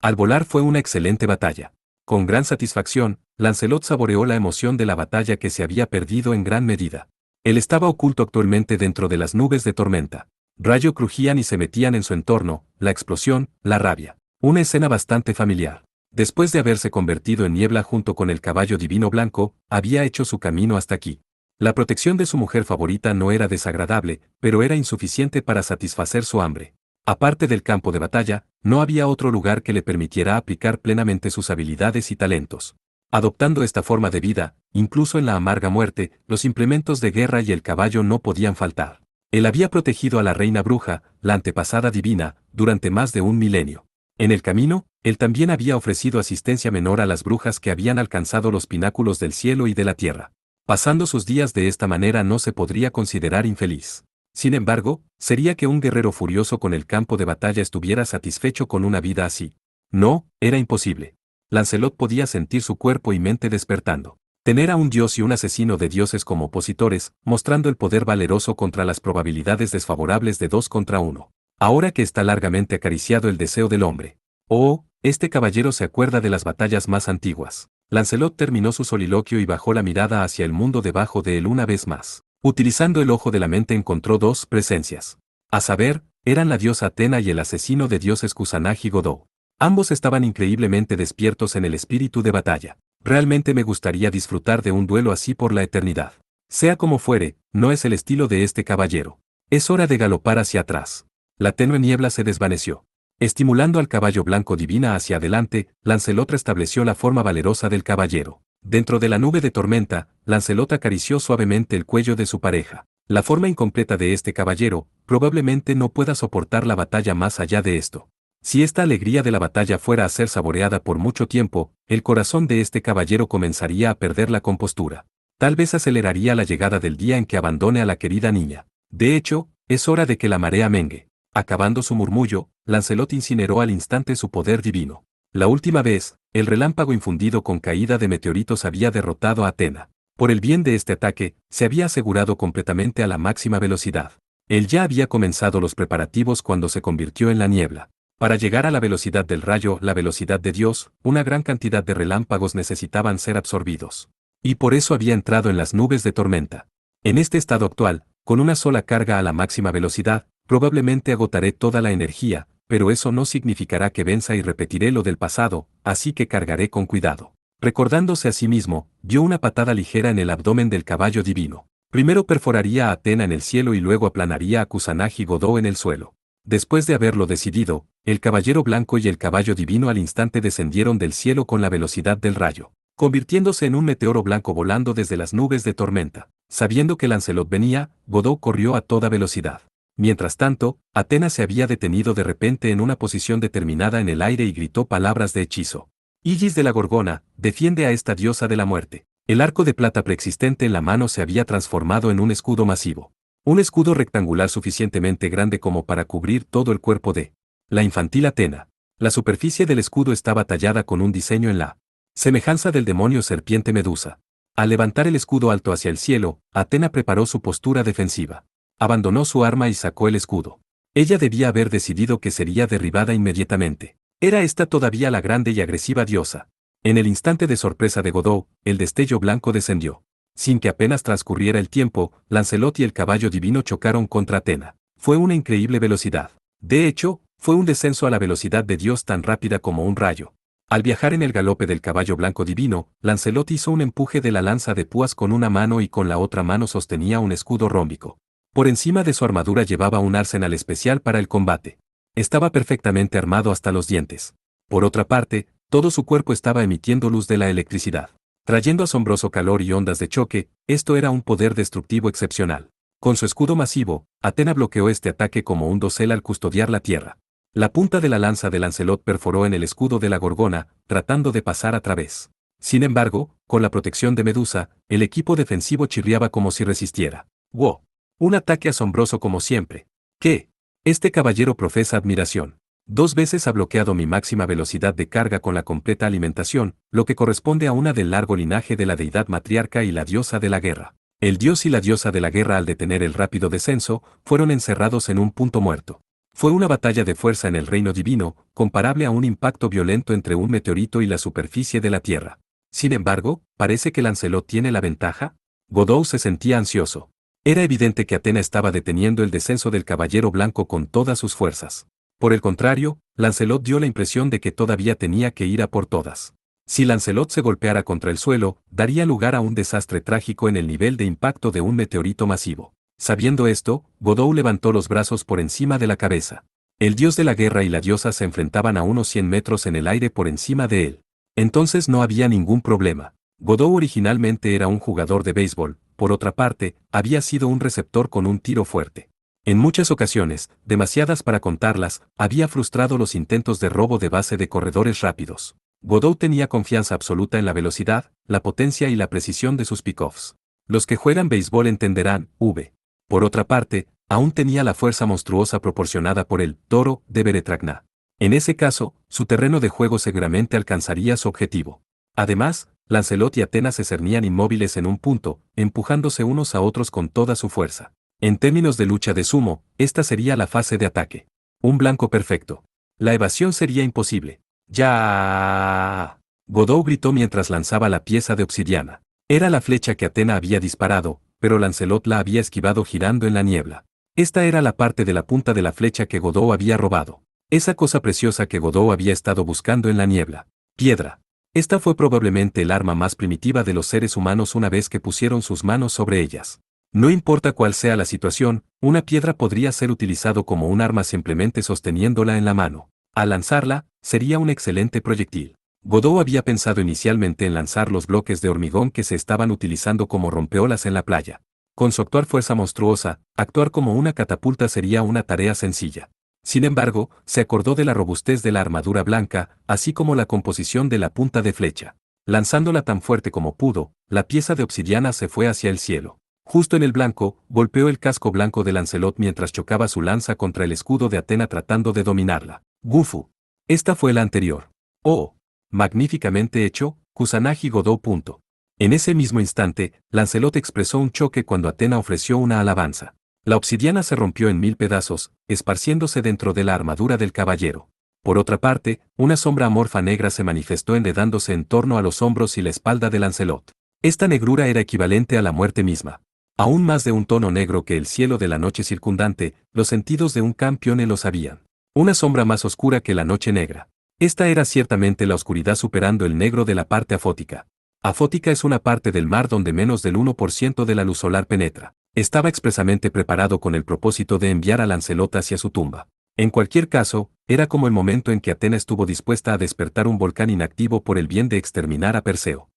Al volar fue una excelente batalla. Con gran satisfacción, Lancelot saboreó la emoción de la batalla que se había perdido en gran medida. Él estaba oculto actualmente dentro de las nubes de tormenta. Rayos crujían y se metían en su entorno, la explosión, la rabia. Una escena bastante familiar. Después de haberse convertido en niebla junto con el caballo divino blanco, había hecho su camino hasta aquí. La protección de su mujer favorita no era desagradable, pero era insuficiente para satisfacer su hambre. Aparte del campo de batalla, no había otro lugar que le permitiera aplicar plenamente sus habilidades y talentos. Adoptando esta forma de vida, incluso en la amarga muerte, los implementos de guerra y el caballo no podían faltar. Él había protegido a la reina bruja, la antepasada divina, durante más de un milenio. En el camino, él también había ofrecido asistencia menor a las brujas que habían alcanzado los pináculos del cielo y de la tierra. Pasando sus días de esta manera no se podría considerar infeliz. Sin embargo, ¿sería que un guerrero furioso con el campo de batalla estuviera satisfecho con una vida así? No, era imposible. Lancelot podía sentir su cuerpo y mente despertando. Tener a un dios y un asesino de dioses como opositores, mostrando el poder valeroso contra las probabilidades desfavorables de 2 contra 1. Ahora que está largamente acariciado el deseo del hombre. Oh, este caballero se acuerda de las batallas más antiguas. Lancelot terminó su soliloquio y bajó la mirada hacia el mundo debajo de él una vez más. Utilizando el ojo de la mente encontró 2 presencias. A saber, Eran la diosa Atena y el asesino de dioses Kusanagi y Godou. Ambos estaban increíblemente despiertos en el espíritu de batalla. Realmente me gustaría disfrutar de un duelo así por la eternidad. Sea como fuere, no es el estilo de este caballero. Es hora de galopar hacia atrás. La tenue niebla se desvaneció. Estimulando al caballo blanco divina hacia adelante, Lancelot restableció la forma valerosa del caballero. Dentro de la nube de tormenta, Lancelot acarició suavemente el cuello de su pareja. La forma incompleta de este caballero, probablemente no pueda soportar la batalla más allá de esto. Si esta alegría de la batalla fuera a ser saboreada por mucho tiempo, el corazón de este caballero comenzaría a perder la compostura. Tal vez aceleraría la llegada del día en que abandone a la querida niña. De hecho, es hora de que la marea mengue. Acabando su murmullo, Lancelot incineró al instante su poder divino. La última vez, el relámpago infundido con caída de meteoritos había derrotado a Atena. Por el bien de este ataque, se había asegurado completamente a la máxima velocidad. Él ya había comenzado los preparativos cuando se convirtió en la niebla. Para llegar a la velocidad del rayo, la velocidad de Dios, una gran cantidad de relámpagos necesitaban ser absorbidos. Y por eso había entrado en las nubes de tormenta. En este estado actual, con una sola carga a la máxima velocidad, probablemente agotaré toda la energía, pero eso no significará que venza y repetiré lo del pasado, así que cargaré con cuidado. Recordándose a sí mismo, dio una patada ligera en el abdomen del caballo divino. Primero perforaría a Atena en el cielo y luego aplanaría a Kusanagi y Godou en el suelo. Después de haberlo decidido, el caballero blanco y el caballo divino al instante descendieron del cielo con la velocidad del rayo, convirtiéndose en un meteoro blanco volando desde las nubes de tormenta. Sabiendo que Lancelot venía, Godou corrió a toda velocidad. Mientras tanto, Atena se había detenido de repente en una posición determinada en el aire y gritó palabras de hechizo. Isis de la Gorgona, defiende a esta diosa de la muerte. El arco de plata preexistente en la mano se había transformado en un escudo masivo. Un escudo rectangular suficientemente grande como para cubrir todo el cuerpo de la infantil Atena. La superficie del escudo estaba tallada con un diseño en la semejanza del demonio serpiente Medusa. Al levantar el escudo alto hacia el cielo, Atena preparó su postura defensiva. Abandonó su arma y sacó el escudo. Ella debía haber decidido que sería derribada inmediatamente. Era esta todavía la grande y agresiva diosa. En el instante de sorpresa de Godou, el destello blanco descendió. Sin que apenas transcurriera el tiempo, Lancelot y el caballo divino chocaron contra Atena. Fue una increíble velocidad. De hecho, fue un descenso a la velocidad de Dios tan rápida como un rayo. Al viajar en el galope del caballo blanco divino, Lancelot hizo un empuje de la lanza de púas con una mano y con la otra mano sostenía un escudo rómbico. Por encima de su armadura llevaba un arsenal especial para el combate. Estaba perfectamente armado hasta los dientes. Por otra parte, todo su cuerpo estaba emitiendo luz de la electricidad, trayendo asombroso calor y ondas de choque. Esto era un poder destructivo excepcional. Con su escudo masivo, Atena bloqueó este ataque como un dosel al custodiar la tierra. La punta de la lanza de Lancelot perforó en el escudo de la Gorgona, tratando de pasar a través. Sin embargo, con la protección de Medusa, el equipo defensivo chirriaba como si resistiera. ¡Wow! Un ataque asombroso como siempre. ¿Qué? Este caballero profesa admiración. 2 veces ha bloqueado mi máxima velocidad de carga con la completa alimentación, lo que corresponde a una del largo linaje de la deidad matriarca y la diosa de la guerra. El dios y la diosa de la guerra al detener el rápido descenso, fueron encerrados en un punto muerto. Fue una batalla de fuerza en el reino divino, comparable a un impacto violento entre un meteorito y la superficie de la Tierra. Sin embargo, parece que Lancelot tiene la ventaja. Godou se sentía ansioso. Era evidente que Atena estaba deteniendo el descenso del caballero blanco con todas sus fuerzas. Por el contrario, Lancelot dio la impresión de que todavía tenía que ir a por todas. Si Lancelot se golpeara contra el suelo, daría lugar a un desastre trágico en el nivel de impacto de un meteorito masivo. Sabiendo esto, Godou levantó los brazos por encima de la cabeza. El dios de la guerra y la diosa se enfrentaban a unos 100 metros en el aire por encima de él. Entonces no había ningún problema. Godou originalmente era un jugador de béisbol, por otra parte, había sido un receptor con un tiro fuerte. En muchas ocasiones, demasiadas para contarlas, había frustrado los intentos de robo de base de corredores rápidos. Godou tenía confianza absoluta en la velocidad, la potencia y la precisión de sus pick-offs. Los que juegan béisbol entenderán, Por otra parte, aún tenía la fuerza monstruosa proporcionada por el toro de Beretragna. En ese caso, su terreno de juego seguramente alcanzaría su objetivo. Además, Lancelot y Atena se cernían inmóviles en un punto, empujándose unos a otros con toda su fuerza. En términos de lucha de sumo, esta sería la fase de ataque. Un blanco perfecto. La evasión sería imposible. ¡Ya! Godou gritó mientras lanzaba la pieza de obsidiana. Era la flecha que Atena había disparado, pero Lancelot la había esquivado girando en la niebla. Esta era la parte de la punta de la flecha que Godot había robado. Esa cosa preciosa que Godot había estado buscando en la niebla. Piedra. Esta fue probablemente el arma más primitiva de los seres humanos una vez que pusieron sus manos sobre ellas. No importa cuál sea la situación, una piedra podría ser utilizado como un arma simplemente sosteniéndola en la mano. Al lanzarla, sería un excelente proyectil. Godot había pensado inicialmente en lanzar los bloques de hormigón que se estaban utilizando como rompeolas en la playa. Con su actual fuerza monstruosa, actuar como una catapulta sería una tarea sencilla. Sin embargo, se acordó de la robustez de la armadura blanca, así como la composición de la punta de flecha. Lanzándola tan fuerte como pudo, la pieza de obsidiana se fue hacia el cielo. Justo en el blanco, golpeó el casco blanco de Lancelot mientras chocaba su lanza contra el escudo de Atena tratando de dominarla. Gufu. Esta fue la anterior. Oh. Magníficamente hecho, Kusanagi Godot. En ese mismo instante, Lancelot expresó un choque cuando Atena ofreció una alabanza. La obsidiana se rompió en 1000 pedazos, esparciéndose dentro de la armadura del caballero. Por otra parte, una sombra amorfa negra se manifestó enredándose en torno a los hombros y la espalda de Lancelot. Esta negrura era equivalente a la muerte misma. Aún más de un tono negro que el cielo de la noche circundante, los sentidos de un campione lo sabían. Una sombra más oscura que la noche negra. Esta era ciertamente la oscuridad superando el negro de la parte afótica. Afótica es una parte del mar donde menos del 1% de la luz solar penetra. Estaba expresamente preparado con el propósito de enviar a Lancelot hacia su tumba. En cualquier caso, era como el momento en que Atena estuvo dispuesta a despertar un volcán inactivo por el bien de exterminar a Perseo.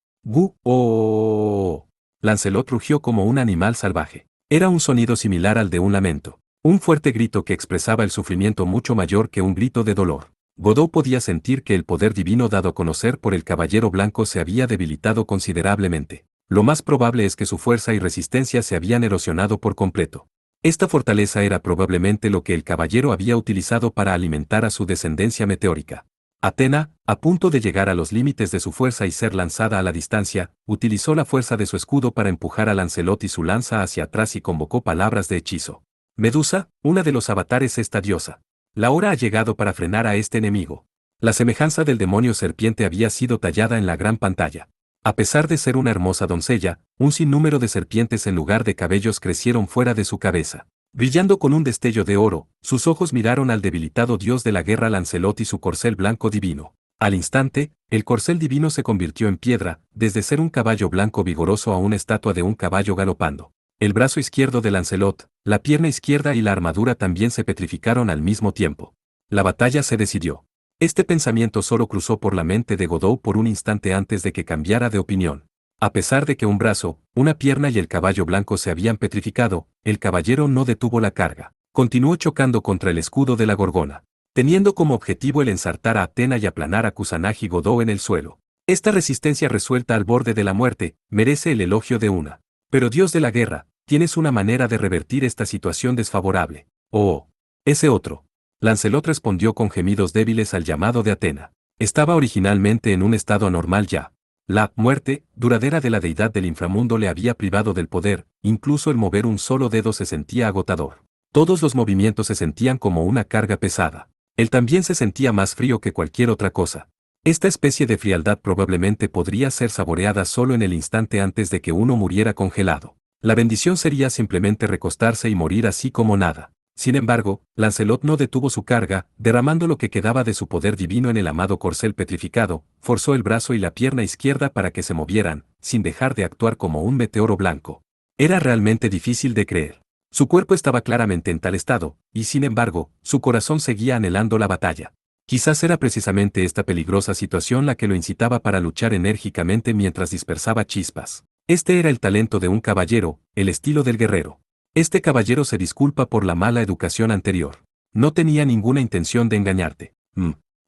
¡Oh! Lancelot rugió como un animal salvaje. Era un sonido similar al de un lamento. Un fuerte grito que expresaba el sufrimiento mucho mayor que un grito de dolor. Godot podía sentir que el poder divino dado a conocer por el Caballero Blanco se había debilitado considerablemente. Lo más probable es que su fuerza y resistencia se habían erosionado por completo. Esta fortaleza era probablemente lo que el caballero había utilizado para alimentar a su descendencia meteórica. Atena, a punto de llegar a los límites de su fuerza y ser lanzada a la distancia, utilizó la fuerza de su escudo para empujar a Lancelot y su lanza hacia atrás y convocó palabras de hechizo. Medusa, una de los avatares esta diosa. La hora ha llegado para frenar a este enemigo. La semejanza del demonio serpiente había sido tallada en la gran pantalla. A pesar de ser una hermosa doncella, un sinnúmero de serpientes en lugar de cabellos crecieron fuera de su cabeza. Brillando con un destello de oro, sus ojos miraron al debilitado dios de la guerra Lancelot y su corcel blanco divino. Al instante, el corcel divino se convirtió en piedra, desde ser un caballo blanco vigoroso a una estatua de un caballo galopando. El brazo izquierdo de Lancelot, la pierna izquierda y la armadura también se petrificaron al mismo tiempo. La batalla se decidió. Este pensamiento solo cruzó por la mente de Godot por un instante antes de que cambiara de opinión. A pesar de que un brazo, una pierna y el caballo blanco se habían petrificado, el caballero no detuvo la carga. Continuó chocando contra el escudo de la Gorgona, teniendo como objetivo el ensartar a Atena y aplanar a Kusanagi Godot en el suelo. Esta resistencia resuelta al borde de la muerte, merece el elogio de una. Pero Dios de la guerra, tienes una manera de revertir esta situación desfavorable. Oh, ese otro. Lancelot respondió con gemidos débiles al llamado de Atena. Estaba originalmente en un estado anormal ya. La muerte duradera de la deidad del inframundo le había privado del poder, incluso el mover un solo dedo se sentía agotador. Todos los movimientos se sentían como una carga pesada. Él también se sentía más frío que cualquier otra cosa. Esta especie de frialdad probablemente podría ser saboreada solo en el instante antes de que uno muriera congelado. La bendición sería simplemente recostarse y morir así como nada. Sin embargo, Lancelot no detuvo su carga, derramando lo que quedaba de su poder divino en el amado corcel petrificado, forzó el brazo y la pierna izquierda para que se movieran, sin dejar de actuar como un meteoro blanco. Era realmente difícil de creer. Su cuerpo estaba claramente en tal estado, y sin embargo, su corazón seguía anhelando la batalla. Quizás era precisamente esta peligrosa situación la que lo incitaba para luchar enérgicamente mientras dispersaba chispas. Este era el talento de un caballero, el estilo del guerrero. Este caballero se disculpa por la mala educación anterior. No tenía ninguna intención de engañarte.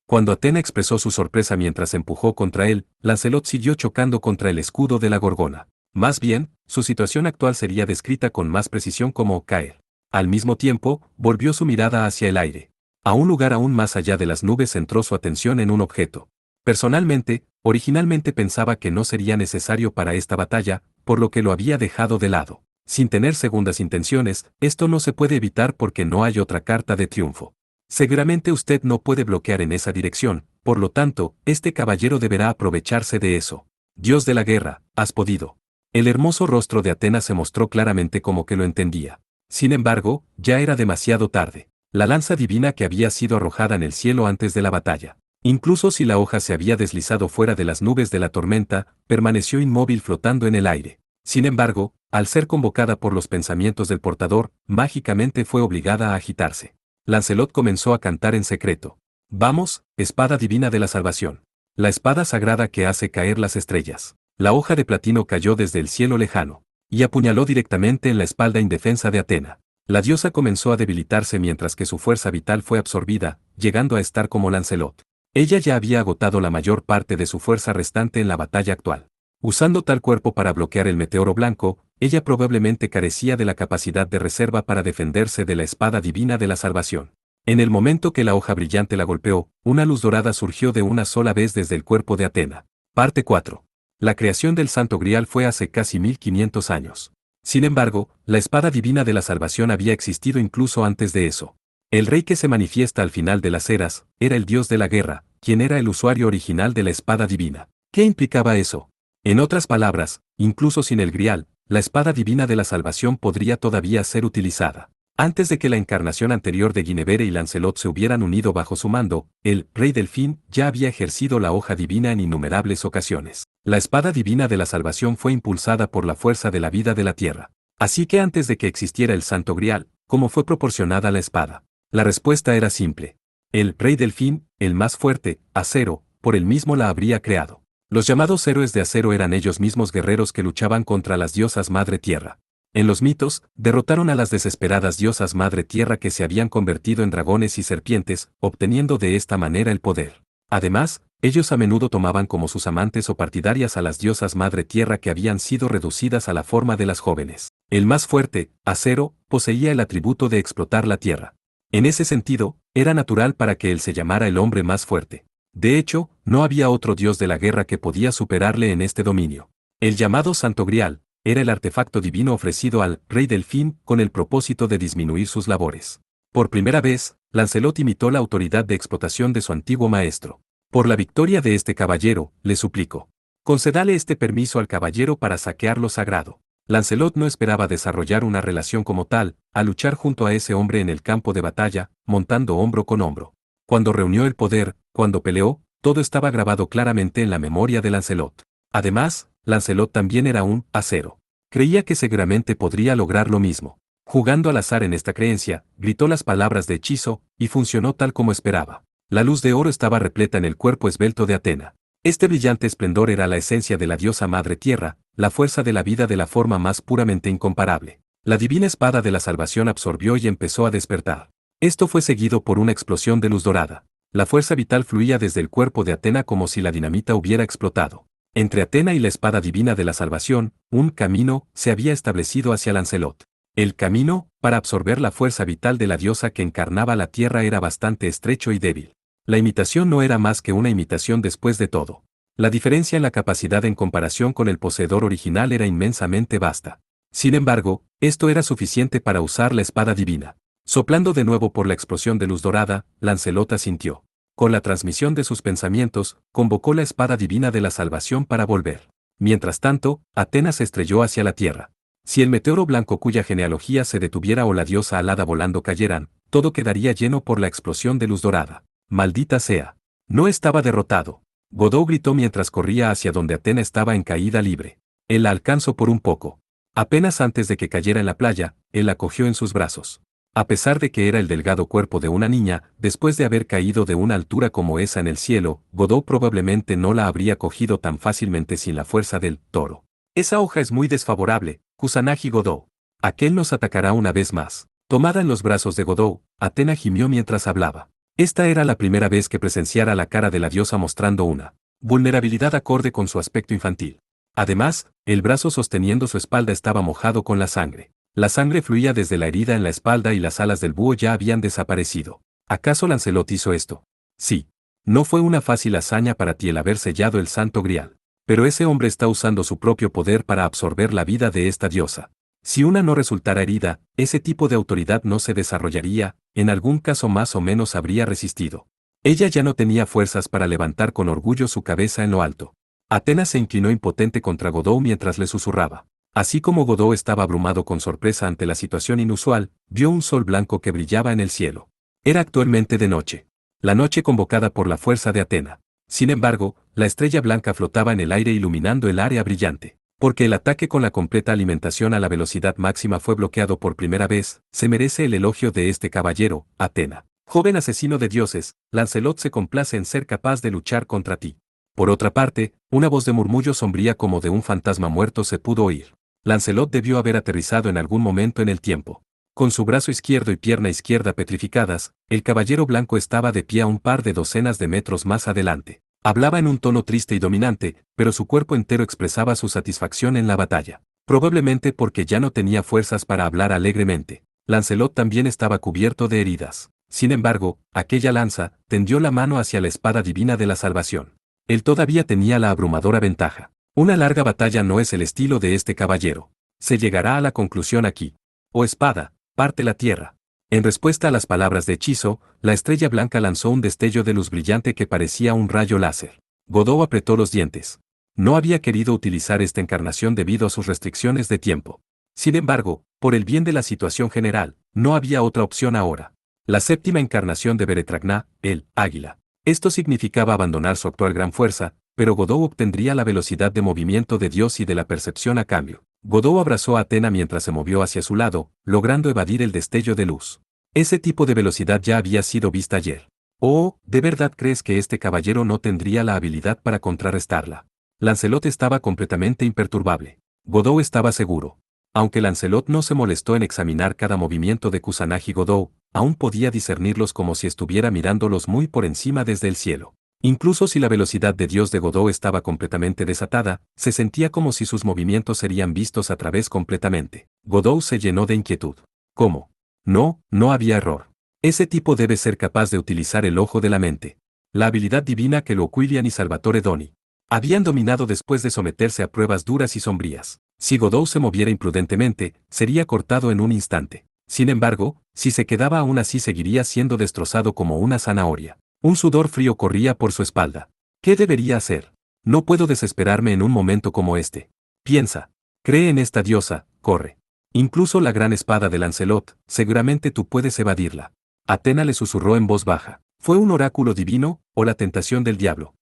Cuando Atena expresó su sorpresa mientras empujó contra él, Lancelot siguió chocando contra el escudo de la Gorgona. Más bien, su situación actual sería descrita con más precisión como caer. Al mismo tiempo, volvió su mirada hacia el aire. A un lugar aún más allá de las nubes centró su atención en un objeto. Personalmente, originalmente pensaba que no sería necesario para esta batalla, por lo que lo había dejado de lado. Sin tener segundas intenciones, esto no se puede evitar porque no hay otra carta de triunfo. Seguramente usted no puede bloquear en esa dirección, por lo tanto, este caballero deberá aprovecharse de eso. Dios de la guerra, has podido. El hermoso rostro de Atenas se mostró claramente como que lo entendía. Sin embargo, ya era demasiado tarde. La lanza divina que había sido arrojada en el cielo antes de la batalla. Incluso si la hoja se había deslizado fuera de las nubes de la tormenta, permaneció inmóvil flotando en el aire. Sin embargo, al ser convocada por los pensamientos del portador, mágicamente fue obligada a agitarse. Lancelot comenzó a cantar en secreto. Vamos, espada divina de la salvación. La espada sagrada que hace caer las estrellas. La hoja de platino cayó desde el cielo lejano y apuñaló directamente en la espalda indefensa de Atena. La diosa comenzó a debilitarse mientras que su fuerza vital fue absorbida, llegando a estar como Lancelot. Ella ya había agotado la mayor parte de su fuerza restante en la batalla actual. Usando tal cuerpo para bloquear el meteoro blanco, ella probablemente carecía de la capacidad de reserva para defenderse de la espada divina de la salvación. En el momento que la hoja brillante la golpeó, una luz dorada surgió de una sola vez desde el cuerpo de Atena. Parte 4. La creación del Santo Grial fue hace casi 1500 años. Sin embargo, la espada divina de la salvación había existido incluso antes de eso. El rey que se manifiesta al final de las eras, era el dios de la guerra, quien era el usuario original de la espada divina. ¿Qué implicaba eso? En otras palabras, incluso sin el Grial, la espada divina de la salvación podría todavía ser utilizada. Antes de que la encarnación anterior de Guinevere y Lancelot se hubieran unido bajo su mando, el Rey Delfín ya había ejercido la hoja divina en innumerables ocasiones. La espada divina de la salvación fue impulsada por la fuerza de la vida de la tierra. Así que antes de que existiera el Santo Grial, ¿cómo fue proporcionada la espada? La respuesta era simple. El Rey Delfín, el más fuerte, Acero, por él mismo la habría creado. Los llamados héroes de acero eran ellos mismos guerreros que luchaban contra las diosas Madre Tierra. En los mitos, derrotaron a las desesperadas diosas Madre Tierra que se habían convertido en dragones y serpientes, obteniendo de esta manera el poder. Además, ellos a menudo tomaban como sus amantes o partidarias a las diosas Madre Tierra que habían sido reducidas a la forma de las jóvenes. El más fuerte, Acero, poseía el atributo de explotar la tierra. En ese sentido, era natural para que él se llamara el hombre más fuerte. De hecho, no había otro dios de la guerra que podía superarle en este dominio. El llamado Santo Grial era el artefacto divino ofrecido al Rey Delfín con el propósito de disminuir sus labores. Por primera vez, Lancelot imitó la autoridad de explotación de su antiguo maestro. Por la victoria de este caballero, le suplico. Concédale este permiso al caballero para saquear lo sagrado. Lancelot no esperaba desarrollar una relación como tal, a luchar junto a ese hombre en el campo de batalla, montando hombro con hombro. Cuando reunió el poder, cuando peleó, todo estaba grabado claramente en la memoria de Lancelot. Además, Lancelot también era un acero. Creía que seguramente podría lograr lo mismo. Jugando al azar en esta creencia, gritó las palabras de hechizo, y funcionó tal como esperaba. La luz de oro estaba repleta en el cuerpo esbelto de Atena. Este brillante esplendor era la esencia de la diosa Madre Tierra, la fuerza de la vida de la forma más puramente incomparable. La divina espada de la salvación absorbió y empezó a despertar. Esto fue seguido por una explosión de luz dorada. La fuerza vital fluía desde el cuerpo de Atena como si la dinamita hubiera explotado. Entre Atena y la espada divina de la salvación, un camino se había establecido hacia Lancelot. El camino, para absorber la fuerza vital de la diosa que encarnaba la tierra, era bastante estrecho y débil. La imitación no era más que una imitación después de todo. La diferencia en la capacidad en comparación con el poseedor original era inmensamente vasta. Sin embargo, esto era suficiente para usar la espada divina. Soplando de nuevo por la explosión de luz dorada, Lancelot asintió. Con la transmisión de sus pensamientos, convocó la espada divina de la salvación para volver. Mientras tanto, Atenas se estrelló hacia la tierra. Si el meteoro blanco cuya genealogía se detuviera o la diosa alada volando cayeran, todo quedaría lleno por la explosión de luz dorada. ¡Maldita sea! No estaba derrotado. Godot gritó mientras corría hacia donde Atena estaba en caída libre. Él la alcanzó por un poco. Apenas antes de que cayera en la playa, él la cogió en sus brazos. A pesar de que era el delgado cuerpo de una niña, después de haber caído de una altura como esa en el cielo, Godot probablemente no la habría cogido tan fácilmente sin la fuerza del toro. Esa hoja es muy desfavorable, Kusanagi Godot. Aquel nos atacará una vez más. Tomada en los brazos de Godot, Atena gimió mientras hablaba. Esta era la primera vez que presenciara la cara de la diosa mostrando una vulnerabilidad acorde con su aspecto infantil. Además, el brazo sosteniendo su espalda estaba mojado con la sangre. La sangre fluía desde la herida en la espalda y las alas del búho ya habían desaparecido. ¿Acaso Lancelot hizo esto? Sí. No fue una fácil hazaña para ti el haber sellado el Santo Grial. Pero ese hombre está usando su propio poder para absorber la vida de esta diosa. Si una no resultara herida, ese tipo de autoridad no se desarrollaría, en algún caso más o menos habría resistido. Ella ya no tenía fuerzas para levantar con orgullo su cabeza en lo alto. Atenas se inclinó impotente contra Godot mientras le susurraba. Así como Godot estaba abrumado con sorpresa ante la situación inusual, vio un sol blanco que brillaba en el cielo. Era actualmente de noche. La noche convocada por la fuerza de Atena. Sin embargo, la estrella blanca flotaba en el aire iluminando el área brillante. Porque el ataque con la completa alimentación a la velocidad máxima fue bloqueado por primera vez, se merece el elogio de este caballero, Atena. Joven asesino de dioses, Lancelot se complace en ser capaz de luchar contra ti. Por otra parte, una voz de murmullo sombría como de un fantasma muerto se pudo oír. Lancelot debió haber aterrizado en algún momento en el tiempo. Con su brazo izquierdo y pierna izquierda petrificadas, el caballero blanco estaba de pie a un par de docenas de metros más adelante. Hablaba en un tono triste y dominante, pero su cuerpo entero expresaba su satisfacción en la batalla. Probablemente porque ya no tenía fuerzas para hablar alegremente. Lancelot también estaba cubierto de heridas. Sin embargo, aquella lanza tendió la mano hacia la espada divina de la salvación. Él todavía tenía la abrumadora ventaja. Una larga batalla no es el estilo de este caballero. Se llegará a la conclusión aquí. Oh espada, parte la tierra. En respuesta a las palabras de hechizo, la estrella blanca lanzó un destello de luz brillante que parecía un rayo láser. Godot apretó los dientes. No había querido utilizar esta encarnación debido a sus restricciones de tiempo. Sin embargo, por el bien de la situación general, no había otra opción ahora. La séptima encarnación de Beretragná, el águila. Esto significaba abandonar su actual gran fuerza, pero Godot obtendría la velocidad de movimiento de Dios y de la percepción a cambio. Godot abrazó a Atena mientras se movió hacia su lado, logrando evadir el destello de luz. Ese tipo de velocidad ya había sido vista ayer. Oh, ¿de verdad crees que este caballero no tendría la habilidad para contrarrestarla? Lancelot estaba completamente imperturbable. Godot estaba seguro. Aunque Lancelot no se molestó en examinar cada movimiento de Kusanagi, Godot aún podía discernirlos como si estuviera mirándolos muy por encima desde el cielo. Incluso si la velocidad de Dios de Godot estaba completamente desatada, se sentía como si sus movimientos serían vistos a través completamente. Godot se llenó de inquietud. ¿Cómo? No, no había error. Ese tipo debe ser capaz de utilizar el ojo de la mente. La habilidad divina que Loquilian y Salvatore Doni habían dominado después de someterse a pruebas duras y sombrías. Si Godot se moviera imprudentemente, sería cortado en un instante. Sin embargo, si se quedaba aún así seguiría siendo destrozado como una zanahoria. Un sudor frío corría por su espalda. ¿Qué debería hacer? No puedo desesperarme en un momento como este. Piensa. Cree en esta diosa, corre. Incluso la gran espada de Lancelot, seguramente tú puedes evadirla. Atena le susurró en voz baja. ¿Fue un oráculo divino, o la tentación del diablo?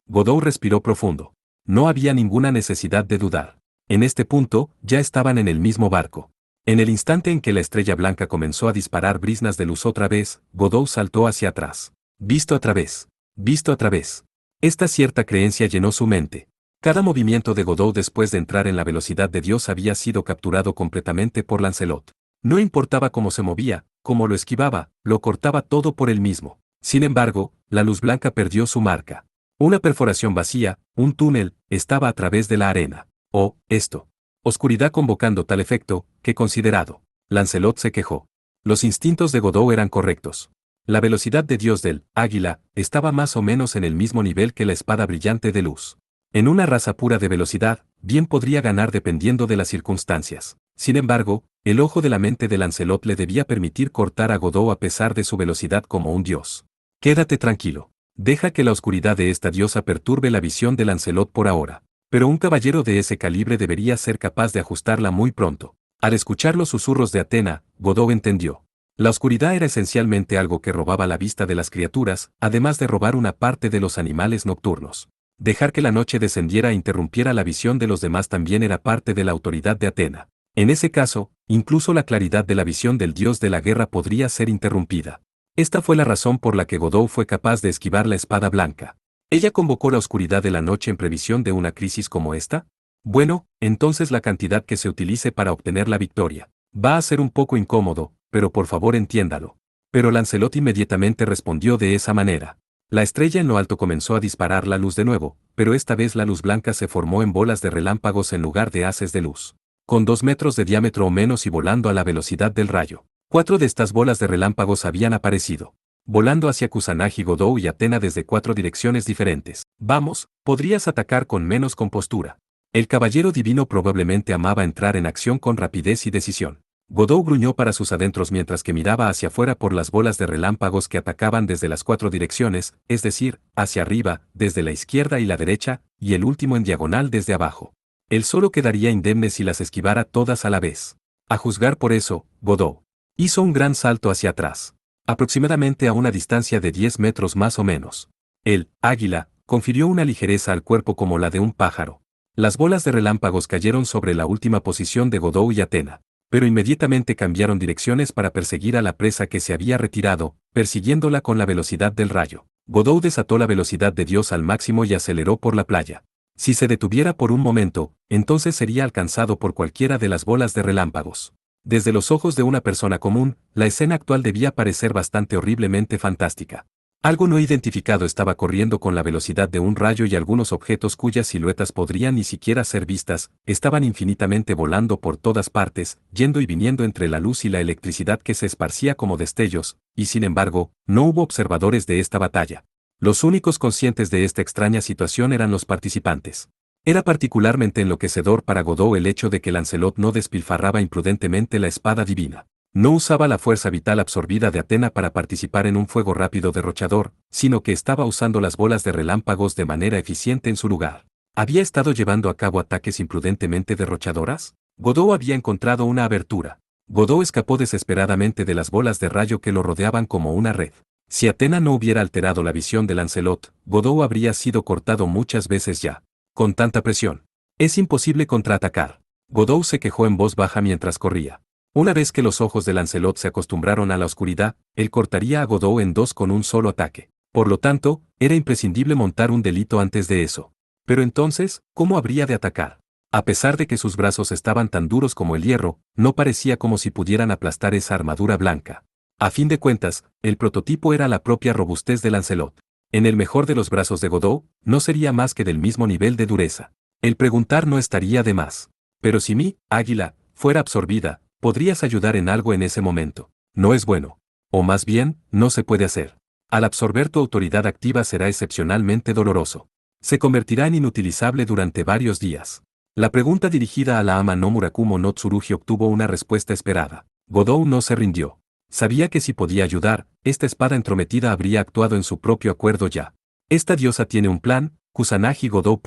Godot respiró profundo. No había ninguna necesidad de dudar. En este punto, ya estaban en el mismo barco. En el instante en que la estrella blanca comenzó a disparar brisnas de luz otra vez, Godot saltó hacia atrás. Visto a través. Visto a través. Esta cierta creencia llenó su mente. Cada movimiento de Godot después de entrar en la velocidad de Dios había sido capturado completamente por Lancelot. No importaba cómo se movía, cómo lo esquivaba, lo cortaba todo por él mismo. Sin embargo, la luz blanca perdió su marca. Una perforación vacía, un túnel, estaba a través de la arena. Oh, esto. Oscuridad convocando tal efecto, que considerado. Lancelot se quejó. Los instintos de Godot eran correctos. La velocidad de Dios del águila estaba más o menos en el mismo nivel que la espada brillante de luz. En una raza pura de velocidad, bien podría ganar dependiendo de las circunstancias. Sin embargo, el ojo de la mente de Lancelot le debía permitir cortar a Godot a pesar de su velocidad como un dios. Quédate tranquilo. Deja que la oscuridad de esta diosa perturbe la visión de Lancelot por ahora. Pero un caballero de ese calibre debería ser capaz de ajustarla muy pronto. Al escuchar los susurros de Atena, Godot entendió. La oscuridad era esencialmente algo que robaba la vista de las criaturas, además de robar una parte de los animales nocturnos. Dejar que la noche descendiera e interrumpiera la visión de los demás también era parte de la autoridad de Atena. En ese caso, incluso la claridad de la visión del dios de la guerra podría ser interrumpida. Esta fue la razón por la que Godot fue capaz de esquivar la espada blanca. ¿Ella convocó la oscuridad de la noche en previsión de una crisis como esta? Bueno, entonces la cantidad que se utilice para obtener la victoria. Va a ser un poco incómodo, pero por favor entiéndalo. Pero Lancelot inmediatamente respondió de esa manera. La estrella en lo alto comenzó a disparar la luz de nuevo, pero esta vez la luz blanca se formó en bolas de relámpagos en lugar de haces de luz. Con 2 metros de diámetro o menos y volando a la velocidad del rayo. 4 de estas bolas de relámpagos habían aparecido, volando hacia Kusanagi, Godot y Atena desde 4 direcciones diferentes. Vamos, podrías atacar con menos compostura. El caballero divino probablemente amaba entrar en acción con rapidez y decisión. Godot gruñó para sus adentros mientras que miraba hacia afuera por las bolas de relámpagos que atacaban desde las 4 direcciones, es decir, hacia arriba, desde la izquierda y la derecha, y el último en diagonal desde abajo. Él solo quedaría indemne si las esquivara todas a la vez. A juzgar por eso, Godot hizo un gran salto hacia atrás, aproximadamente a una distancia de 10 metros más o menos. El águila confirió una ligereza al cuerpo como la de un pájaro. Las bolas de relámpagos cayeron sobre la última posición de Godot y Athena, pero inmediatamente cambiaron direcciones para perseguir a la presa que se había retirado, persiguiéndola con la velocidad del rayo. Godot desató la velocidad de Dios al máximo y aceleró por la playa. Si se detuviera por un momento, entonces sería alcanzado por cualquiera de las bolas de relámpagos. Desde los ojos de una persona común, la escena actual debía parecer bastante horriblemente fantástica. Algo no identificado estaba corriendo con la velocidad de un rayo y algunos objetos cuyas siluetas podrían ni siquiera ser vistas, estaban infinitamente volando por todas partes, yendo y viniendo entre la luz y la electricidad que se esparcía como destellos, y sin embargo, no hubo observadores de esta batalla. Los únicos conscientes de esta extraña situación eran los participantes. Era particularmente enloquecedor para Godot el hecho de que Lancelot no despilfarraba imprudentemente la espada divina. No usaba la fuerza vital absorbida de Athena para participar en un fuego rápido derrochador, sino que estaba usando las bolas de relámpagos de manera eficiente en su lugar. ¿Había estado llevando a cabo ataques imprudentemente derrochadoras? Godot había encontrado una abertura. Godot escapó desesperadamente de las bolas de rayo que lo rodeaban como una red. Si Athena no hubiera alterado la visión de Lancelot, Godot habría sido cortado muchas veces ya. Con tanta presión, es imposible contraatacar. Godot se quejó en voz baja mientras corría. Una vez que los ojos de Lancelot se acostumbraron a la oscuridad, él cortaría a Godot en dos con un solo ataque. Por lo tanto, era imprescindible montar un delito antes de eso. Pero entonces, ¿cómo habría de atacar? A pesar de que sus brazos estaban tan duros como el hierro, no parecía como si pudieran aplastar esa armadura blanca. A fin de cuentas, el prototipo era la propia robustez de Lancelot. En el mejor de los brazos de Godot, no sería más que del mismo nivel de dureza. El preguntar no estaría de más. Pero si mi águila fuera absorbida, podrías ayudar en algo en ese momento. No es bueno. O más bien, no se puede hacer. Al absorber tu autoridad activa será excepcionalmente doloroso. Se convertirá en inutilizable durante varios días. La pregunta dirigida a la ama no Murakumo no Tsurugi obtuvo una respuesta esperada. Godot no se rindió. Sabía que si podía ayudar, esta espada entrometida habría actuado en su propio acuerdo ya. Esta diosa tiene un plan, Kusanagi Godot.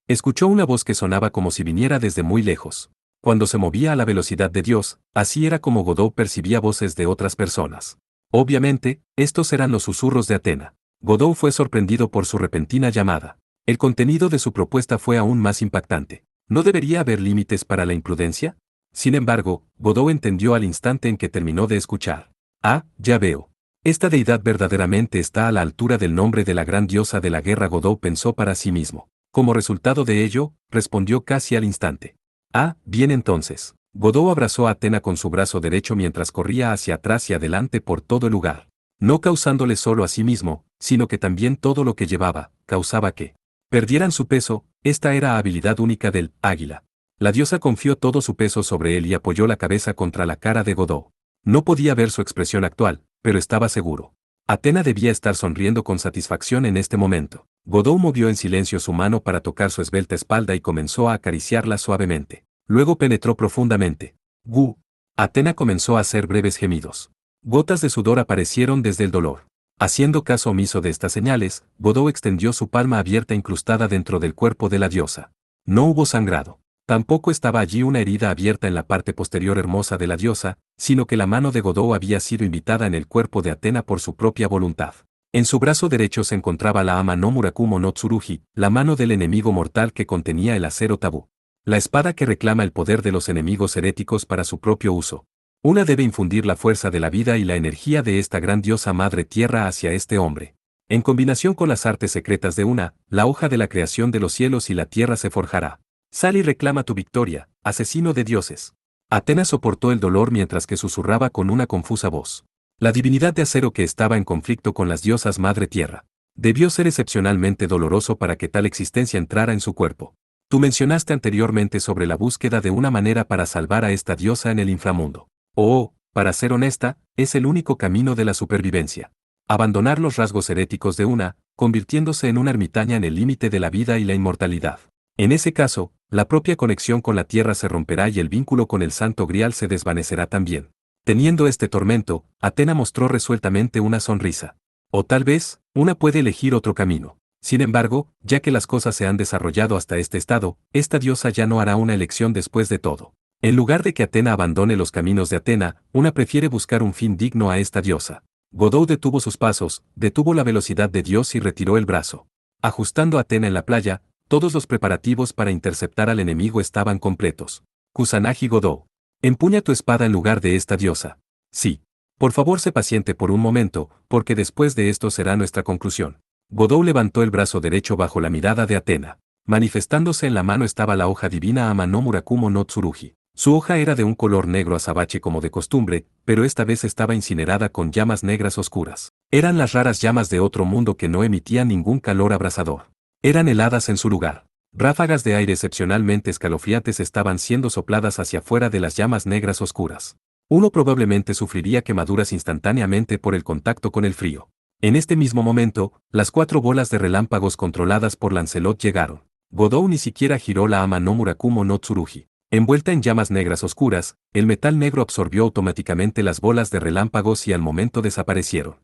Escuchó una voz que sonaba como si viniera desde muy lejos. Cuando se movía a la velocidad de Dios, así era como Godot percibía voces de otras personas. Obviamente, estos eran los susurros de Athena. Godot fue sorprendido por su repentina llamada. El contenido de su propuesta fue aún más impactante. ¿No debería haber límites para la imprudencia? Sin embargo, Godot entendió al instante en que terminó de escuchar. Ah, ya veo. Esta deidad verdaderamente está a la altura del nombre de la gran diosa de la guerra. Godot pensó para sí mismo. Como resultado de ello, respondió casi al instante. Ah, bien entonces. Godot abrazó a Athena con su brazo derecho mientras corría hacia atrás y adelante por todo el lugar. No causándole solo a sí mismo, sino que también todo lo que llevaba, causaba que perdieran su peso. Esta era habilidad única del águila. La diosa confió todo su peso sobre él y apoyó la cabeza contra la cara de Godot. No podía ver su expresión actual, pero estaba seguro. Athena debía estar sonriendo con satisfacción en este momento. Godot movió en silencio su mano para tocar su esbelta espalda y comenzó a acariciarla suavemente. Luego penetró profundamente. ¡Gu! Athena comenzó a hacer breves gemidos. Gotas de sudor aparecieron desde el dolor. Haciendo caso omiso de estas señales, Godot extendió su palma abierta incrustada dentro del cuerpo de la diosa. No hubo sangrado. Tampoco estaba allí una herida abierta en la parte posterior hermosa de la diosa, sino que la mano de Godot había sido invitada en el cuerpo de Athena por su propia voluntad. En su brazo derecho se encontraba la ama no Murakumo no Tsurugi, la mano del enemigo mortal que contenía el acero tabú. La espada que reclama el poder de los enemigos heréticos para su propio uso. Una debe infundir la fuerza de la vida y la energía de esta gran diosa madre tierra hacia este hombre. En combinación con las artes secretas de una, la hoja de la creación de los cielos y la tierra se forjará. Sal y reclama tu victoria, asesino de dioses. Athena soportó el dolor mientras que susurraba con una confusa voz. La divinidad de acero que estaba en conflicto con las diosas madre tierra. Debió ser excepcionalmente doloroso para que tal existencia entrara en su cuerpo. Tú mencionaste anteriormente sobre la búsqueda de una manera para salvar a esta diosa en el inframundo. Oh, para ser honesta, es el único camino de la supervivencia. Abandonar los rasgos heréticos de una, convirtiéndose en una ermitaña en el límite de la vida y la inmortalidad. En ese caso, la propia conexión con la tierra se romperá y el vínculo con el Santo Grial se desvanecerá también. Teniendo este tormento, Athena mostró resueltamente una sonrisa. O tal vez, una puede elegir otro camino. Sin embargo, ya que las cosas se han desarrollado hasta este estado, esta diosa ya no hará una elección después de todo. En lugar de que Atena abandone los caminos de Atena, una prefiere buscar un fin digno a esta diosa. Godot detuvo sus pasos, detuvo la velocidad de Dios y retiró el brazo. Ajustando a Atena en la playa, todos los preparativos para interceptar al enemigo estaban completos. Kusanagi Godot. Empuña tu espada en lugar de esta diosa. Sí. Por favor, sé paciente por un momento, porque después de esto será nuestra conclusión. Godot levantó el brazo derecho bajo la mirada de Atena. Manifestándose en la mano estaba la hoja divina Ama no Murakumo no Tsurugi. Su hoja era de un color negro azabache como de costumbre, pero esta vez estaba incinerada con llamas negras oscuras. Eran las raras llamas de otro mundo que no emitían ningún calor abrasador. Eran heladas en su lugar. Ráfagas de aire excepcionalmente escalofriantes estaban siendo sopladas hacia afuera de las llamas negras oscuras. Uno probablemente sufriría quemaduras instantáneamente por el contacto con el frío. En este mismo momento, las 4 bolas de relámpagos controladas por Lancelot llegaron. Godot ni siquiera giró la Ama no Murakumo no Tsurugi. Envuelta en llamas negras oscuras, el metal negro absorbió automáticamente las bolas de relámpagos y al momento desaparecieron.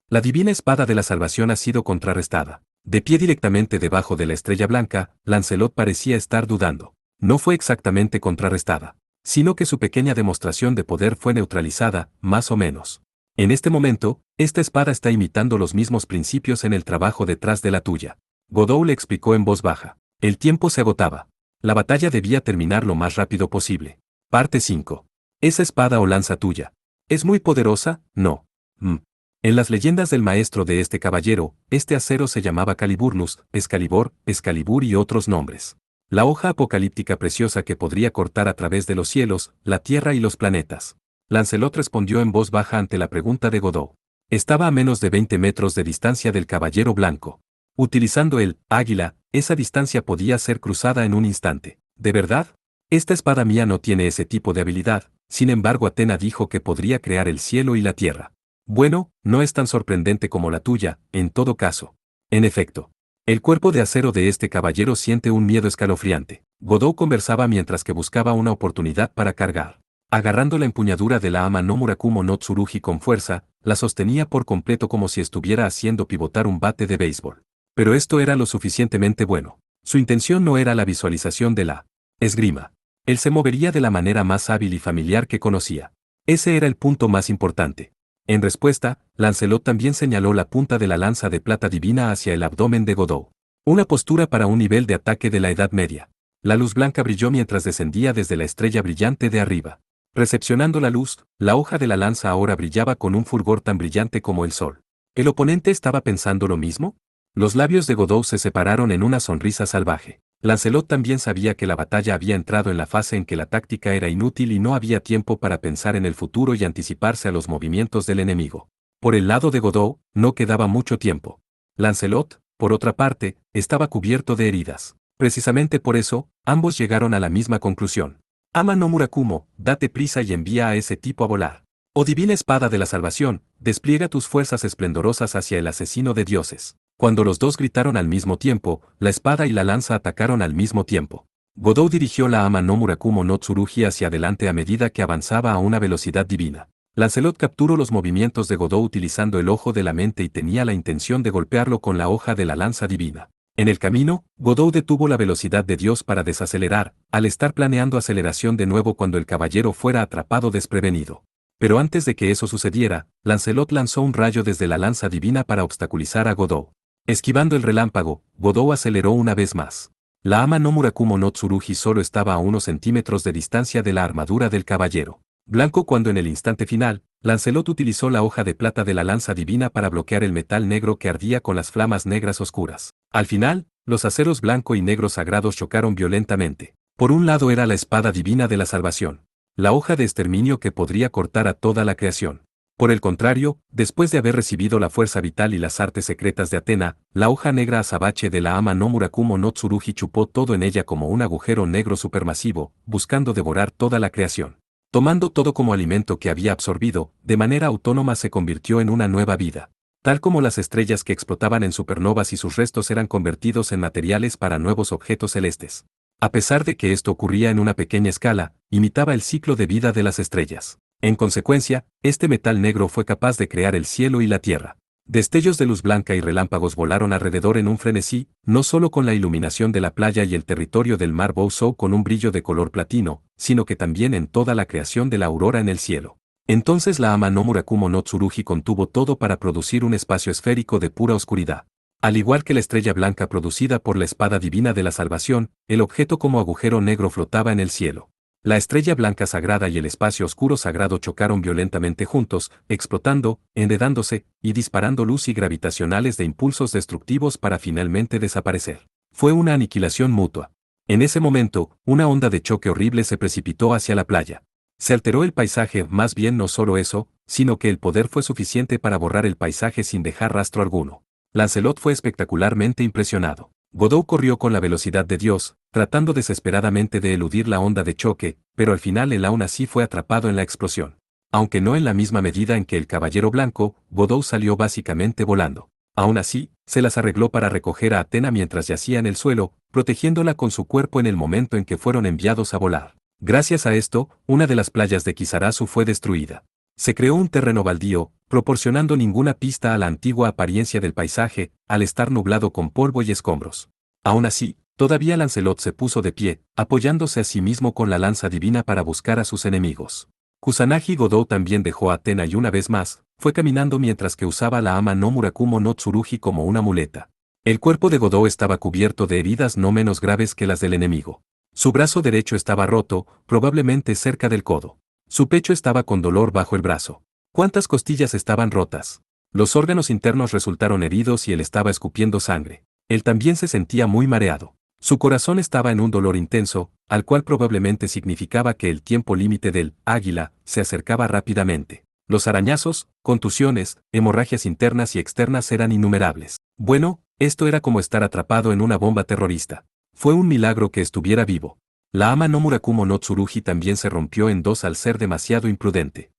La divina espada de la salvación ha sido contrarrestada. De pie directamente debajo de la estrella blanca, Lancelot parecía estar dudando. No fue exactamente contrarrestada, sino que su pequeña demostración de poder fue neutralizada, más o menos. En este momento, esta espada está imitando los mismos principios en el trabajo detrás de la tuya. Godot le explicó en voz baja. El tiempo se agotaba. La batalla debía terminar lo más rápido posible. Parte 5. ¿Esa espada o lanza tuya es muy poderosa? No. En las leyendas del maestro de este caballero, este acero se llamaba Caliburnus, Excalibur y otros nombres. La hoja apocalíptica preciosa que podría cortar a través de los cielos, la tierra y los planetas. Lancelot respondió en voz baja ante la pregunta de Godot. Estaba a menos de 20 metros de distancia del caballero blanco. Utilizando el águila, esa distancia podía ser cruzada en un instante. ¿De verdad? Esta espada mía no tiene ese tipo de habilidad, sin embargo Atena dijo que podría crear el cielo y la tierra. Bueno, no es tan sorprendente como la tuya, en todo caso. En efecto, el cuerpo de acero de este caballero siente un miedo escalofriante. Godot conversaba mientras que buscaba una oportunidad para cargar. Agarrando la empuñadura de la Ama no Murakumo no Tsurugi con fuerza, la sostenía por completo como si estuviera haciendo pivotar un bate de béisbol. Pero esto era lo suficientemente bueno. Su intención no era la visualización de la esgrima. Él se movería de la manera más hábil y familiar que conocía. Ese era el punto más importante. En respuesta, Lancelot también señaló la punta de la lanza de plata divina hacia el abdomen de Godot. Una postura para un nivel de ataque de la Edad Media. La luz blanca brilló mientras descendía desde la estrella brillante de arriba. Recepcionando la luz, la hoja de la lanza ahora brillaba con un fulgor tan brillante como el sol. ¿El oponente estaba pensando lo mismo? Los labios de Godot se separaron en una sonrisa salvaje. Lancelot también sabía que la batalla había entrado en la fase en que la táctica era inútil y no había tiempo para pensar en el futuro y anticiparse a los movimientos del enemigo. Por el lado de Godot, no quedaba mucho tiempo. Lancelot, por otra parte, estaba cubierto de heridas. Precisamente por eso, ambos llegaron a la misma conclusión. Ama no Murakumo, date prisa y envía a ese tipo a volar. Oh divina espada de la salvación, despliega tus fuerzas esplendorosas hacia el asesino de dioses. Cuando los dos gritaron al mismo tiempo, la espada y la lanza atacaron al mismo tiempo. Godot dirigió la Ama no Murakumo no Tsurugi hacia adelante a medida que avanzaba a una velocidad divina. Lancelot capturó los movimientos de Godot utilizando el ojo de la mente y tenía la intención de golpearlo con la hoja de la lanza divina. En el camino, Godot detuvo la velocidad de Dios para desacelerar, al estar planeando aceleración de nuevo cuando el caballero fuera atrapado desprevenido. Pero antes de que eso sucediera, Lancelot lanzó un rayo desde la lanza divina para obstaculizar a Godot. Esquivando el relámpago, Godot aceleró una vez más. La Ama no Murakumo no Tsurugi solo estaba a unos centímetros de distancia de la armadura del caballero blanco cuando en el instante final, Lancelot utilizó la hoja de plata de la lanza divina para bloquear el metal negro que ardía con las flamas negras oscuras. Al final, los aceros blanco y negro sagrados chocaron violentamente. Por un lado era la espada divina de la salvación, la hoja de exterminio que podría cortar a toda la creación. Por el contrario, después de haber recibido la fuerza vital y las artes secretas de Atena, la hoja negra azabache de la Ama no Murakumo no Tsurugi chupó todo en ella como un agujero negro supermasivo, buscando devorar toda la creación. Tomando todo como alimento que había absorbido, de manera autónoma se convirtió en una nueva vida. Tal como las estrellas que explotaban en supernovas y sus restos eran convertidos en materiales para nuevos objetos celestes. A pesar de que esto ocurría en una pequeña escala, imitaba el ciclo de vida de las estrellas. En consecuencia, este metal negro fue capaz de crear el cielo y la tierra. Destellos de luz blanca y relámpagos volaron alrededor en un frenesí, no solo con la iluminación de la playa y el territorio del mar Bouzou con un brillo de color platino, sino que también en toda la creación de la aurora en el cielo. Entonces la ama no Murakumo no Tsurugi contuvo todo para producir un espacio esférico de pura oscuridad. Al igual que la estrella blanca producida por la espada divina de la salvación, el objeto como agujero negro flotaba en el cielo. La estrella blanca sagrada y el espacio oscuro sagrado chocaron violentamente juntos, explotando, enredándose, y disparando luz y gravitacionales de impulsos destructivos para finalmente desaparecer. Fue una aniquilación mutua. En ese momento, una onda de choque horrible se precipitó hacia la playa. Se alteró el paisaje, más bien no solo eso, sino que el poder fue suficiente para borrar el paisaje sin dejar rastro alguno. Lancelot fue espectacularmente impresionado. Godot corrió con la velocidad de Dios, tratando desesperadamente de eludir la onda de choque, pero al final él aún así fue atrapado en la explosión. Aunque no en la misma medida en que el Caballero Blanco, Godot salió básicamente volando. Aún así, se las arregló para recoger a Athena mientras yacía en el suelo, protegiéndola con su cuerpo en el momento en que fueron enviados a volar. Gracias a esto, una de las playas de Kisarazu fue destruida. Se creó un terreno baldío, proporcionando ninguna pista a la antigua apariencia del paisaje, al estar nublado con polvo y escombros. Aún así, todavía Lancelot se puso de pie, apoyándose a sí mismo con la lanza divina para buscar a sus enemigos. Kusanagi Godot también dejó a Athena y una vez más, fue caminando mientras que usaba la ama no Murakumo no Tsurugi como una muleta. El cuerpo de Godot estaba cubierto de heridas no menos graves que las del enemigo. Su brazo derecho estaba roto, probablemente cerca del codo. Su pecho estaba con dolor bajo el brazo. ¿Cuántas costillas estaban rotas? Los órganos internos resultaron heridos y él estaba escupiendo sangre. Él también se sentía muy mareado. Su corazón estaba en un dolor intenso, al cual probablemente significaba que el tiempo límite del águila se acercaba rápidamente. Los arañazos, contusiones, hemorragias internas y externas eran innumerables. Bueno, esto era como estar atrapado en una bomba terrorista. Fue un milagro que estuviera vivo. La ama no Murakumo no Tsurugi también se rompió en dos al ser demasiado imprudente.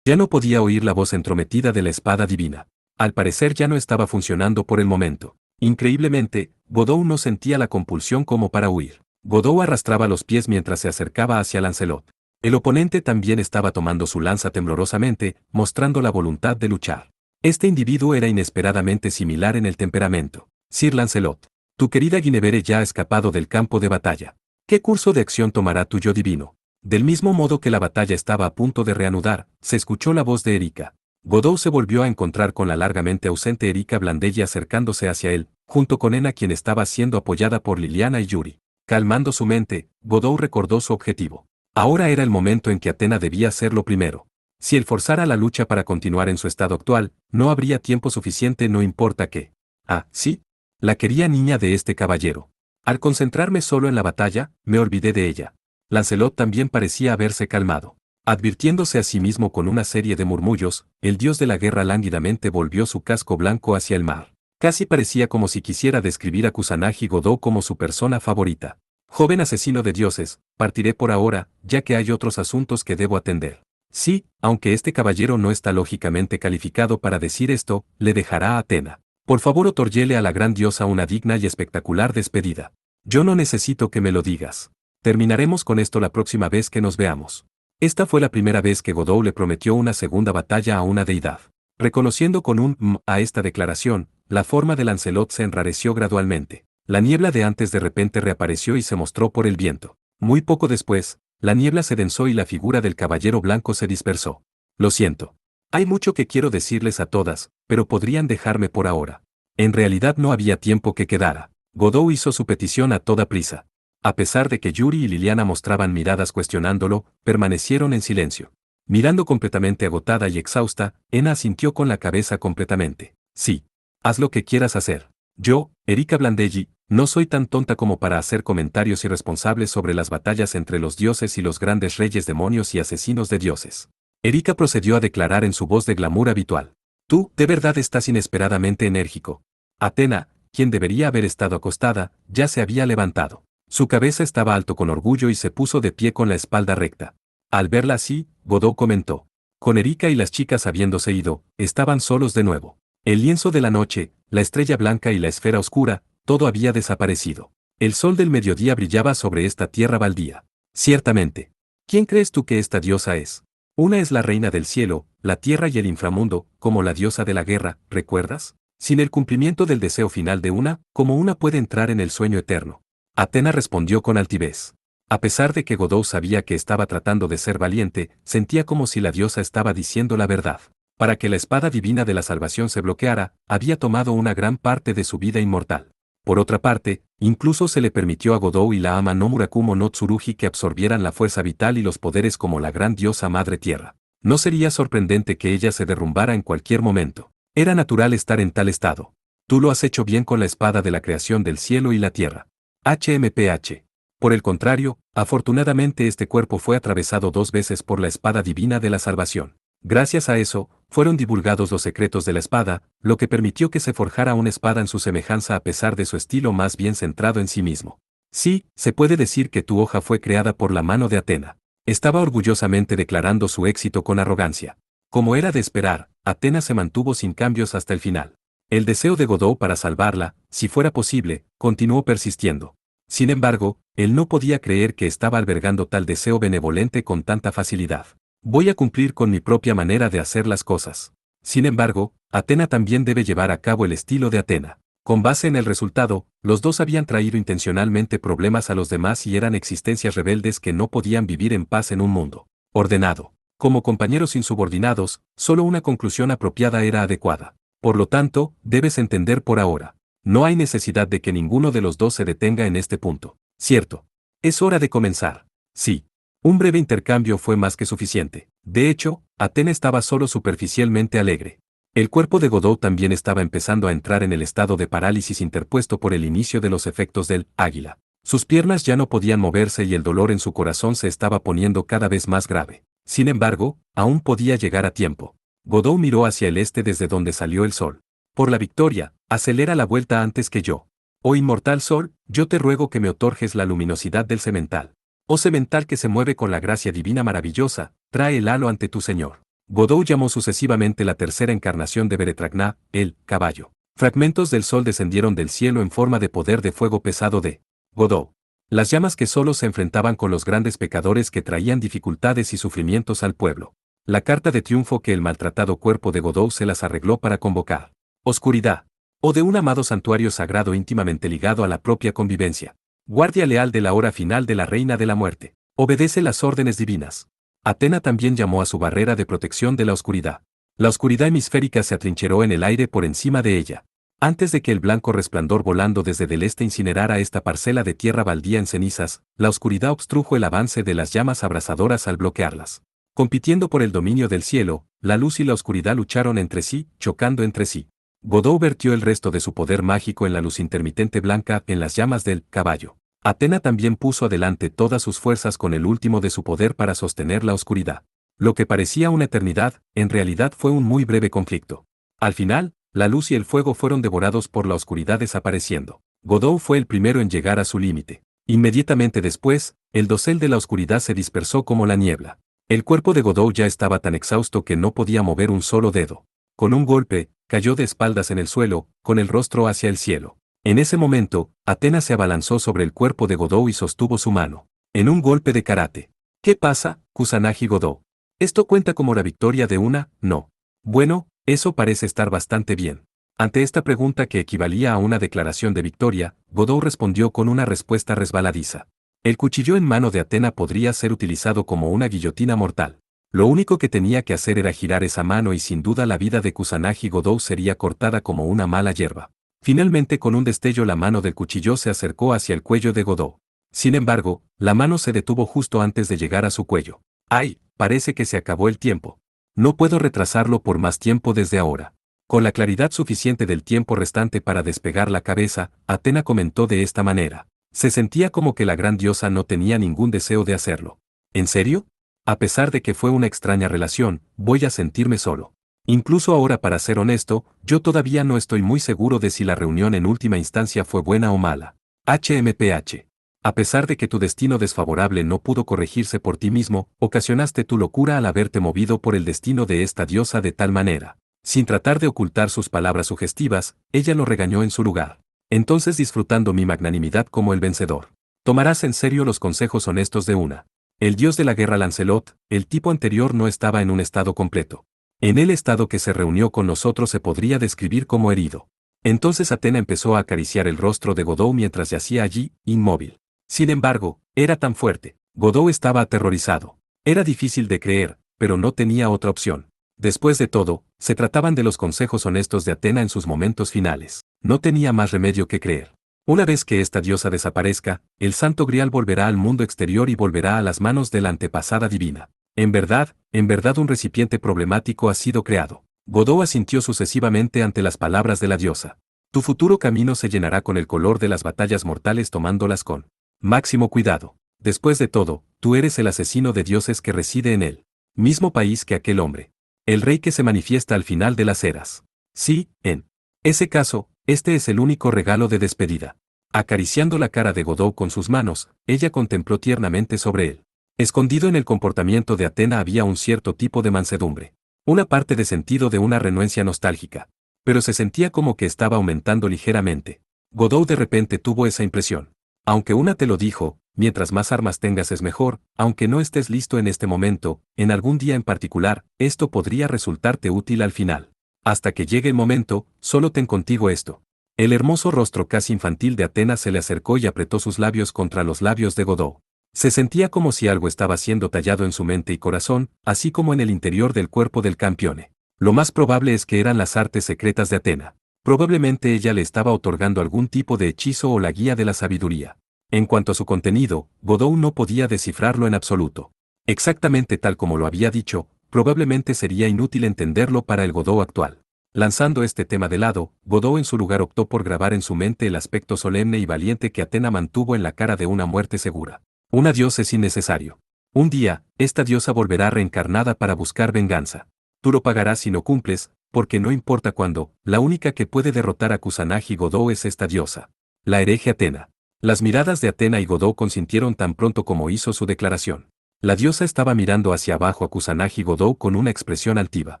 Ya no podía oír la voz entrometida de la espada divina. Al parecer ya no estaba funcionando por el momento. Increíblemente, Godot no sentía la compulsión como para huir. Godot arrastraba los pies mientras se acercaba hacia Lancelot. El oponente también estaba tomando su lanza temblorosamente, mostrando la voluntad de luchar. Este individuo era inesperadamente similar en el temperamento. Sir Lancelot, tu querida Guinevere ya ha escapado del campo de batalla. ¿Qué curso de acción tomará tu yo divino? Del mismo modo que la batalla estaba a punto de reanudar, se escuchó la voz de Erika. Godot se volvió a encontrar con la largamente ausente Erika Blandelli acercándose hacia él, junto con Ena quien estaba siendo apoyada por Liliana y Yuri. Calmando su mente, Godot recordó su objetivo. Ahora era el momento en que Athena debía hacerlo primero. Si él forzara la lucha para continuar en su estado actual, no habría tiempo suficiente no importa qué. Ah, sí. La quería niña de este caballero. Al concentrarme solo en la batalla, me olvidé de ella. Lancelot también parecía haberse calmado. Advirtiéndose a sí mismo con una serie de murmullos, el dios de la guerra lánguidamente volvió su casco blanco hacia el mar. Casi parecía como si quisiera describir a Kusanagi Godot como su persona favorita. Joven asesino de dioses, partiré por ahora, ya que hay otros asuntos que debo atender. Sí, aunque este caballero no está lógicamente calificado para decir esto, le dejará a Athena. Por favor otorguele a la gran diosa una digna y espectacular despedida. Yo no necesito que me lo digas. Terminaremos con esto la próxima vez que nos veamos. Esta fue la primera vez que Godot le prometió una segunda batalla a una deidad. Reconociendo con un a esta declaración, la forma de Lancelot se enrareció gradualmente. La niebla de antes de repente reapareció y se mostró por el viento. Muy poco después, la niebla se densó y la figura del caballero blanco se dispersó. Lo siento. Hay mucho que quiero decirles a todas, pero podrían dejarme por ahora. En realidad no había tiempo que quedara. Godot hizo su petición a toda prisa. A pesar de que Yuri y Liliana mostraban miradas cuestionándolo, permanecieron en silencio. Mirando completamente agotada y exhausta, Ena asintió con la cabeza completamente. Sí. Haz lo que quieras hacer. Yo, Erika Blandelli, no soy tan tonta como para hacer comentarios irresponsables sobre las batallas entre los dioses y los grandes reyes demonios y asesinos de dioses. Erika procedió a declarar en su voz de glamour habitual. Tú, de verdad estás inesperadamente enérgico. Athena, quien debería haber estado acostada, ya se había levantado. Su cabeza estaba alto con orgullo y se puso de pie con la espalda recta. Al verla así, Godot comentó. Con Erika y las chicas habiéndose ido, estaban solos de nuevo. El lienzo de la noche, la estrella blanca y la esfera oscura, todo había desaparecido. El sol del mediodía brillaba sobre esta tierra baldía. Ciertamente. ¿Quién crees tú que esta diosa es? Una es la reina del cielo, la tierra y el inframundo, como la diosa de la guerra, ¿recuerdas? Sin el cumplimiento del deseo final de una, ¿cómo una puede entrar en el sueño eterno? Atena respondió con altivez. A pesar de que Godot sabía que estaba tratando de ser valiente, sentía como si la diosa estaba diciendo la verdad. Para que la espada divina de la salvación se bloqueara, había tomado una gran parte de su vida inmortal. Por otra parte, incluso se le permitió a Godot y la ama no Murakumo no Tsurugi que absorbieran la fuerza vital y los poderes como la gran diosa Madre Tierra. No sería sorprendente que ella se derrumbara en cualquier momento. Era natural estar en tal estado. Tú lo has hecho bien con la espada de la creación del cielo y la tierra. HMPH. Por el contrario, afortunadamente este cuerpo fue atravesado 2 veces por la espada divina de la salvación. Gracias a eso, fueron divulgados los secretos de la espada, lo que permitió que se forjara una espada en su semejanza a pesar de su estilo más bien centrado en sí mismo. Sí, se puede decir que tu hoja fue creada por la mano de Atena. Estaba orgullosamente declarando su éxito con arrogancia. Como era de esperar, Atena se mantuvo sin cambios hasta el final. El deseo de Godot para salvarla, si fuera posible, continuó persistiendo. Sin embargo, él no podía creer que estaba albergando tal deseo benevolente con tanta facilidad. Voy a cumplir con mi propia manera de hacer las cosas. Sin embargo, Atena también debe llevar a cabo el estilo de Atena. Con base en el resultado, los dos habían traído intencionalmente problemas a los demás y eran existencias rebeldes que no podían vivir en paz en un mundo ordenado. Como compañeros insubordinados, solo una conclusión apropiada era adecuada. Por lo tanto, debes entender por ahora. No hay necesidad de que ninguno de los dos se detenga en este punto. ¿Cierto? Es hora de comenzar. Sí. Un breve intercambio fue más que suficiente. De hecho, Atena estaba solo superficialmente alegre. El cuerpo de Godot también estaba empezando a entrar en el estado de parálisis interpuesto por el inicio de los efectos del águila. Sus piernas ya no podían moverse y el dolor en su corazón se estaba poniendo cada vez más grave. Sin embargo, aún podía llegar a tiempo. Godot miró hacia el este desde donde salió el sol. Por la victoria, acelera la vuelta antes que yo. Oh inmortal sol, yo te ruego que me otorgues la luminosidad del semental. Oh semental que se mueve con la gracia divina maravillosa, trae el halo ante tu Señor. Godot llamó sucesivamente la tercera encarnación de Beretragná, el caballo. Fragmentos del sol descendieron del cielo en forma de poder de fuego pesado de Godot. Las llamas que solo se enfrentaban con los grandes pecadores que traían dificultades y sufrimientos al pueblo. La carta de triunfo que el maltratado cuerpo de Godot se las arregló para convocar. Oscuridad. O de un amado santuario sagrado íntimamente ligado a la propia convivencia. Guardia leal de la hora final de la reina de la muerte. Obedece las órdenes divinas. Atena también llamó a su barrera de protección de la oscuridad. La oscuridad hemisférica se atrincheró en el aire por encima de ella. Antes de que el blanco resplandor volando desde del este incinerara esta parcela de tierra baldía en cenizas, la oscuridad obstrujo el avance de las llamas abrasadoras al bloquearlas. Compitiendo por el dominio del cielo, la luz y la oscuridad lucharon entre sí, chocando entre sí. Godot vertió el resto de su poder mágico en la luz intermitente blanca en las llamas del caballo. Atena también puso adelante todas sus fuerzas con el último de su poder para sostener la oscuridad. Lo que parecía una eternidad, en realidad fue un muy breve conflicto. Al final, la luz y el fuego fueron devorados por la oscuridad desapareciendo. Godot fue el primero en llegar a su límite. Inmediatamente después, el dosel de la oscuridad se dispersó como la niebla. El cuerpo de Godot ya estaba tan exhausto que no podía mover un solo dedo. Con un golpe, cayó de espaldas en el suelo, con el rostro hacia el cielo. En ese momento, Atena se abalanzó sobre el cuerpo de Godot y sostuvo su mano. En un golpe de karate. ¿Qué pasa, Kusanagi Godot? ¿Esto cuenta como la victoria de una? No. Bueno, eso parece estar bastante bien. Ante esta pregunta que equivalía a una declaración de victoria, Godot respondió con una respuesta resbaladiza. El cuchillo en mano de Atena podría ser utilizado como una guillotina mortal. Lo único que tenía que hacer era girar esa mano y sin duda la vida de Kusanagi Godot sería cortada como una mala hierba. Finalmente con un destello la mano del cuchillo se acercó hacia el cuello de Godot. Sin embargo, la mano se detuvo justo antes de llegar a su cuello. ¡Ay! Parece que se acabó el tiempo. No puedo retrasarlo por más tiempo desde ahora. Con la claridad suficiente del tiempo restante para despegar la cabeza, Atena comentó de esta manera. Se sentía como que la gran diosa no tenía ningún deseo de hacerlo. ¿En serio? A pesar de que fue una extraña relación, voy a sentirme solo. Incluso ahora, para ser honesto, yo todavía no estoy muy seguro de si la reunión en última instancia fue buena o mala. HMPH. A pesar de que tu destino desfavorable no pudo corregirse por ti mismo, ocasionaste tu locura al haberte movido por el destino de esta diosa de tal manera. Sin tratar de ocultar sus palabras sugestivas, ella lo regañó en su lugar. Entonces, disfrutando mi magnanimidad como el vencedor, tomarás en serio los consejos honestos de una. El dios de la guerra Lancelot, el tipo anterior no estaba en un estado completo. En el estado que se reunió con nosotros se podría describir como herido. Entonces Atena empezó a acariciar el rostro de Godot mientras yacía allí, inmóvil. Sin embargo, era tan fuerte. Godot estaba aterrorizado. Era difícil de creer, pero no tenía otra opción. Después de todo, se trataban de los consejos honestos de Atena en sus momentos finales. No tenía más remedio que creer. Una vez que esta diosa desaparezca, el Santo Grial volverá al mundo exterior y volverá a las manos de la antepasada divina. En verdad un recipiente problemático ha sido creado. Godot asintió sucesivamente ante las palabras de la diosa. Tu futuro camino se llenará con el color de las batallas mortales tomándolas con máximo cuidado. Después de todo, tú eres el asesino de dioses que reside en el mismo país que aquel hombre. El rey que se manifiesta al final de las eras. Sí, en ese caso, este es el único regalo de despedida. Acariciando la cara de Godot con sus manos, ella contempló tiernamente sobre él. Escondido en el comportamiento de Atena había un cierto tipo de mansedumbre. Una parte de sentido de una renuencia nostálgica. Pero se sentía como que estaba aumentando ligeramente. Godot de repente tuvo esa impresión. Aunque una te lo dijo, mientras más armas tengas es mejor, aunque no estés listo en este momento, en algún día en particular, esto podría resultarte útil al final. Hasta que llegue el momento, solo ten contigo esto. El hermoso rostro casi infantil de Atena se le acercó y apretó sus labios contra los labios de Godot. Se sentía como si algo estaba siendo tallado en su mente y corazón, así como en el interior del cuerpo del campeone. Lo más probable es que eran las artes secretas de Atena. Probablemente ella le estaba otorgando algún tipo de hechizo o la guía de la sabiduría. En cuanto a su contenido, Godot no podía descifrarlo en absoluto. Exactamente tal como lo había dicho, probablemente sería inútil entenderlo para el Godot actual. Lanzando este tema de lado, Godot en su lugar optó por grabar en su mente el aspecto solemne y valiente que Atena mantuvo en la cara de una muerte segura. Una diosa es innecesario. Un día, esta diosa volverá reencarnada para buscar venganza. Tú lo pagarás si no cumples, porque no importa cuándo, la única que puede derrotar a Kusanagi Godot es esta diosa. La hereje Atena. Las miradas de Atena y Godot consintieron tan pronto como hizo su declaración. La diosa estaba mirando hacia abajo a Kusanagi Godot con una expresión altiva.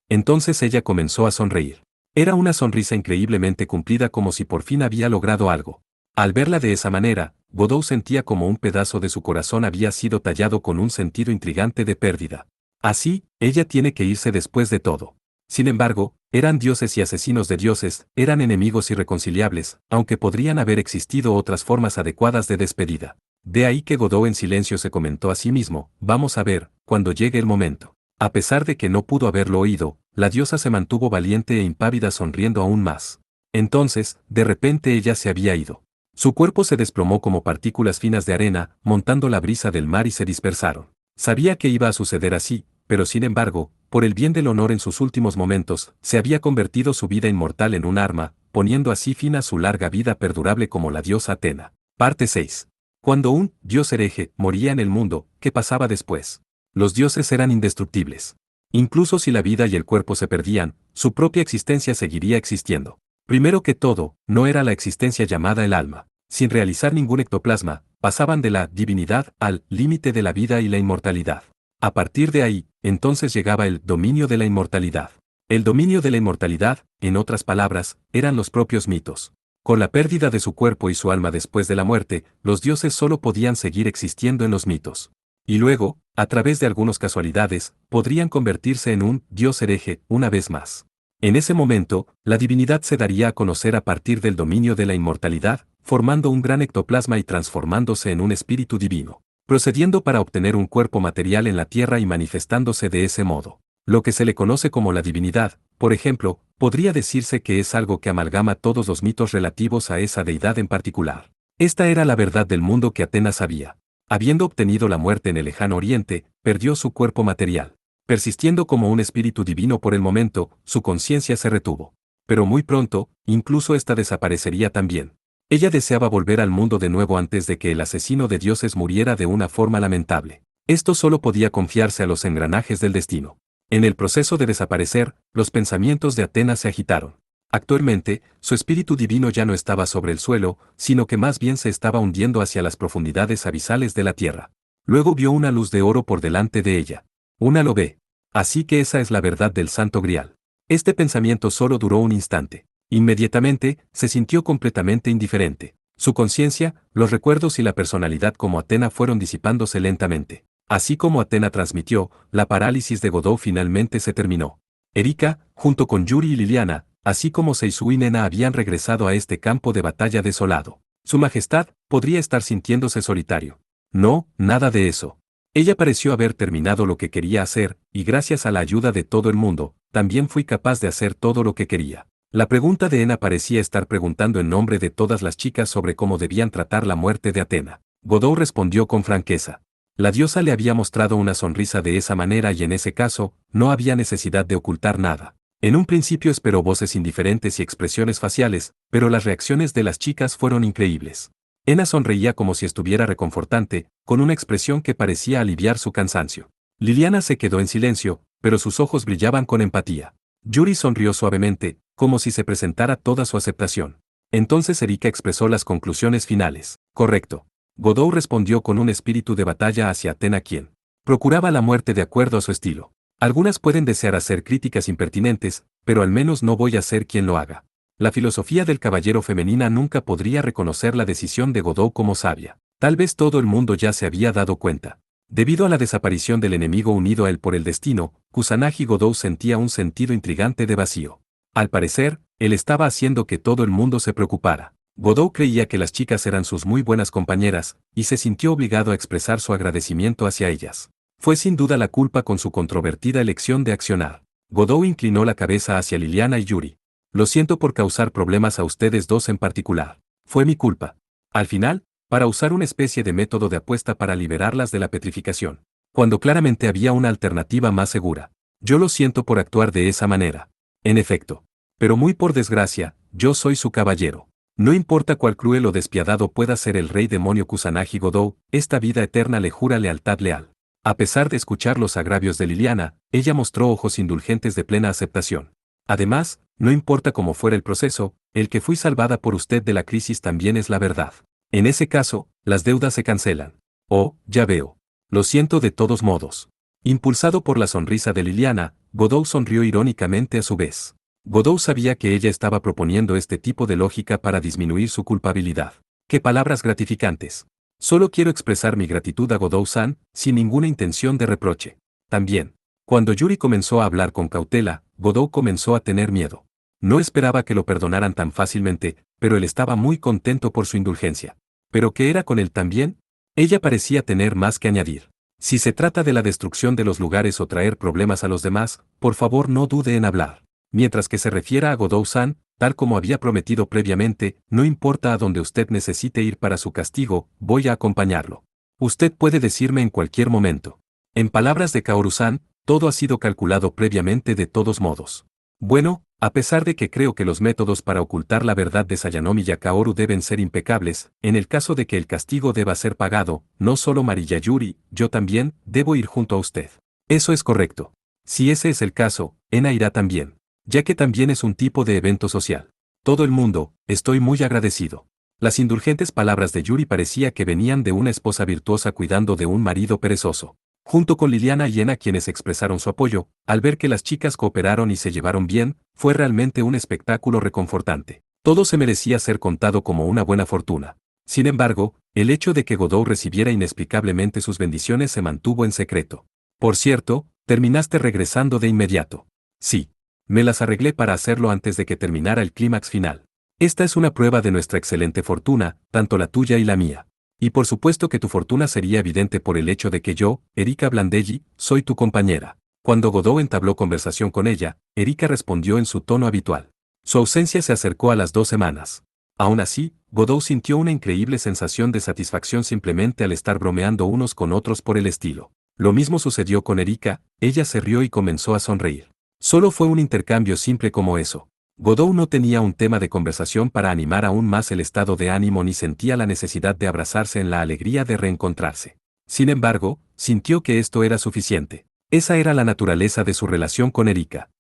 Entonces ella comenzó a sonreír. Era una sonrisa increíblemente cumplida como si por fin había logrado algo. Al verla de esa manera, Godot sentía como un pedazo de su corazón había sido tallado con un sentido intrigante de pérdida. Así, ella tiene que irse después de todo. Sin embargo, eran dioses y asesinos de dioses, eran enemigos irreconciliables, aunque podrían haber existido otras formas adecuadas de despedida. De ahí que Godot en silencio se comentó a sí mismo, vamos a ver, cuando llegue el momento. A pesar de que no pudo haberlo oído, la diosa se mantuvo valiente e impávida sonriendo aún más. Entonces, de repente ella se había ido. Su cuerpo se desplomó como partículas finas de arena, montando la brisa del mar y se dispersaron. Sabía que iba a suceder así, pero sin embargo, por el bien del honor en sus últimos momentos, se había convertido su vida inmortal en un arma, poniendo así fin a su larga vida perdurable como la diosa Atena. Parte 6. Cuando un dios hereje moría en el mundo, ¿qué pasaba después? Los dioses eran indestructibles. Incluso si la vida y el cuerpo se perdían, su propia existencia seguiría existiendo. Primero que todo, no era la existencia llamada el alma. Sin realizar ningún ectoplasma, pasaban de la divinidad al límite de la vida y la inmortalidad. A partir de ahí, entonces llegaba el dominio de la inmortalidad. El dominio de la inmortalidad, en otras palabras, eran los propios mitos. Con la pérdida de su cuerpo y su alma después de la muerte, los dioses solo podían seguir existiendo en los mitos. Y luego, a través de algunas casualidades, podrían convertirse en un dios hereje una vez más. En ese momento, la divinidad se daría a conocer a partir del dominio de la inmortalidad, formando un gran ectoplasma y transformándose en un espíritu divino, procediendo para obtener un cuerpo material en la tierra y manifestándose de ese modo. Lo que se le conoce como la divinidad, por ejemplo, podría decirse que es algo que amalgama todos los mitos relativos a esa deidad en particular. Esta era la verdad del mundo que Atenas sabía. Habiendo obtenido la muerte en el lejano oriente, perdió su cuerpo material. Persistiendo como un espíritu divino por el momento, su conciencia se retuvo. Pero muy pronto, incluso esta desaparecería también. Ella deseaba volver al mundo de nuevo antes de que el asesino de dioses muriera de una forma lamentable. Esto solo podía confiarse a los engranajes del destino. En el proceso de desaparecer, los pensamientos de Atenas se agitaron. Actualmente, su espíritu divino ya no estaba sobre el suelo, sino que más bien se estaba hundiendo hacia las profundidades abisales de la tierra. Luego vio una luz de oro por delante de ella. Una lo ve. Así que esa es la verdad del Santo Grial. Este pensamiento solo duró un instante. Inmediatamente, se sintió completamente indiferente. Su conciencia, los recuerdos y la personalidad como Atena fueron disipándose lentamente. Así como Atena transmitió, la parálisis de Godot finalmente se terminó. Erika, junto con Yuri y Liliana, así como Seisui y Nena habían regresado a este campo de batalla desolado. Su Majestad podría estar sintiéndose solitario. No, nada de eso. Ella pareció haber terminado lo que quería hacer, y gracias a la ayuda de todo el mundo, también fui capaz de hacer todo lo que quería. La pregunta de Ena parecía estar preguntando en nombre de todas las chicas sobre cómo debían tratar la muerte de Atena. Godot respondió con franqueza. La diosa le había mostrado una sonrisa de esa manera y en ese caso, no había necesidad de ocultar nada. En un principio esperó voces indiferentes y expresiones faciales, pero las reacciones de las chicas fueron increíbles. Ena sonreía como si estuviera reconfortante, con una expresión que parecía aliviar su cansancio. Liliana se quedó en silencio, pero sus ojos brillaban con empatía. Yuri sonrió suavemente, como si se presentara toda su aceptación. Entonces Erika expresó las conclusiones finales. Correcto. Godot respondió con un espíritu de batalla hacia Atena quien procuraba la muerte de acuerdo a su estilo. Algunas pueden desear hacer críticas impertinentes, pero al menos no voy a ser quien lo haga. La filosofía del caballero femenina nunca podría reconocer la decisión de Godot como sabia. Tal vez todo el mundo ya se había dado cuenta. Debido a la desaparición del enemigo unido a él por el destino, Kusanagi Godot sentía un sentido intrigante de vacío. Al parecer, él estaba haciendo que todo el mundo se preocupara. Godot creía que las chicas eran sus muy buenas compañeras, y se sintió obligado a expresar su agradecimiento hacia ellas. Fue sin duda la culpa con su controvertida elección de accionar. Godot inclinó la cabeza hacia Liliana y Yuri. Lo siento por causar problemas a ustedes dos en particular. Fue mi culpa. Al final, para usar una especie de método de apuesta para liberarlas de la petrificación. Cuando claramente había una alternativa más segura. Yo lo siento por actuar de esa manera. En efecto. Pero muy por desgracia, yo soy su caballero. No importa cuál cruel o despiadado pueda ser el rey demonio Kusanagi Godot, esta vida eterna le jura lealtad leal. A pesar de escuchar los agravios de Liliana, ella mostró ojos indulgentes de plena aceptación. Además, no importa cómo fuera el proceso, el que fui salvada por usted de la crisis también es la verdad. En ese caso, las deudas se cancelan. Oh, ya veo. Lo siento de todos modos. Impulsado por la sonrisa de Liliana, Godot sonrió irónicamente a su vez. Godot sabía que ella estaba proponiendo este tipo de lógica para disminuir su culpabilidad. ¡Qué palabras gratificantes! Solo quiero expresar mi gratitud a Godot-san, sin ninguna intención de reproche. También, cuando Yuri comenzó a hablar con cautela, Godot comenzó a tener miedo. No esperaba que lo perdonaran tan fácilmente, pero él estaba muy contento por su indulgencia. ¿Pero qué era con él también? Ella parecía tener más que añadir. Si se trata de la destrucción de los lugares o traer problemas a los demás, por favor no dude en hablar. Mientras que se refiera a Godot-san, tal como había prometido previamente, no importa a dónde usted necesite ir para su castigo, voy a acompañarlo. Usted puede decirme en cualquier momento. En palabras de Kaoru-san, todo ha sido calculado previamente de todos modos. Bueno, a pesar de que creo que los métodos para ocultar la verdad de Sayanomi y Kaoru deben ser impecables, en el caso de que el castigo deba ser pagado, no solo Mariya Yuri, yo también, debo ir junto a usted. Eso es correcto. Si ese es el caso, Ena irá también. Ya que también es un tipo de evento social. Todo el mundo, estoy muy agradecido. Las indulgentes palabras de Yuri parecía que venían de una esposa virtuosa cuidando de un marido perezoso. Junto con Liliana y Ena quienes expresaron su apoyo, al ver que las chicas cooperaron y se llevaron bien, fue realmente un espectáculo reconfortante. Todo se merecía ser contado como una buena fortuna. Sin embargo, el hecho de que Godot recibiera inexplicablemente sus bendiciones se mantuvo en secreto. Por cierto, terminaste regresando de inmediato. Sí. Me las arreglé para hacerlo antes de que terminara el clímax final. Esta es una prueba de nuestra excelente fortuna, tanto la tuya y la mía. Y por supuesto que tu fortuna sería evidente por el hecho de que yo, Erika Blandelli, soy tu compañera. Cuando Godot entabló conversación con ella, Erika respondió en su tono habitual. Su ausencia se acercó a las 2 semanas. Aún así, Godot sintió una increíble sensación de satisfacción simplemente al estar bromeando unos con otros por el estilo. Lo mismo sucedió con Erika, ella se rió y comenzó a sonreír. Solo fue un intercambio simple como eso. Godot no tenía un tema de conversación para animar aún más el estado de ánimo ni sentía la necesidad de abrazarse en la alegría de reencontrarse. Sin embargo, sintió que esto era suficiente. Esa era la naturaleza de su relación con Erika.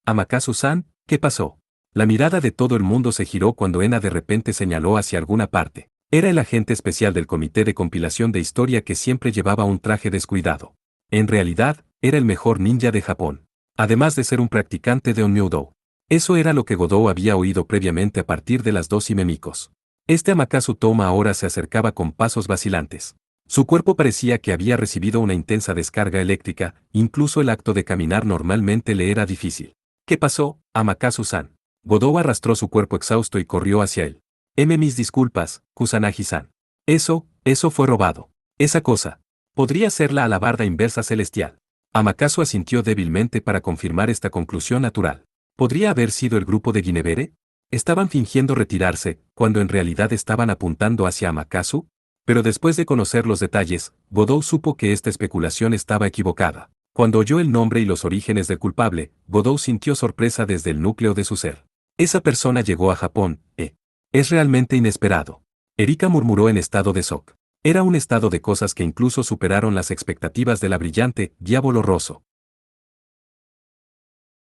Amakasu-san, ¿qué pasó? La mirada de todo el mundo se giró cuando Ena de repente señaló hacia alguna parte. Era el agente especial del comité de compilación de historia que siempre llevaba un traje descuidado. En realidad, era el mejor ninja de Japón. Además de ser un practicante de Onmyudo. Eso era lo que Godot había oído previamente a partir de las 2 Himemikos. Este Amakasu Toma ahora se acercaba con pasos vacilantes. Su cuerpo parecía que había recibido una intensa descarga eléctrica, incluso el acto de caminar normalmente le era difícil. ¿Qué pasó, Amakasu-san? Godou arrastró su cuerpo exhausto y corrió hacia él. Mis disculpas, Kusanagi-san. Eso fue robado. Esa cosa. Podría ser la alabarda inversa celestial. Amakasu asintió débilmente para confirmar esta conclusión natural. ¿Podría haber sido el grupo de Ginebere? ¿Estaban fingiendo retirarse, cuando en realidad estaban apuntando hacia Amakasu? Pero después de conocer los detalles, Godou supo que esta especulación estaba equivocada. Cuando oyó el nombre y los orígenes del culpable, Godou sintió sorpresa desde el núcleo de su ser. Esa persona llegó a Japón, Es realmente inesperado. Erika murmuró en estado de shock. Era un estado de cosas que incluso superaron las expectativas de la brillante Diablo Rosso.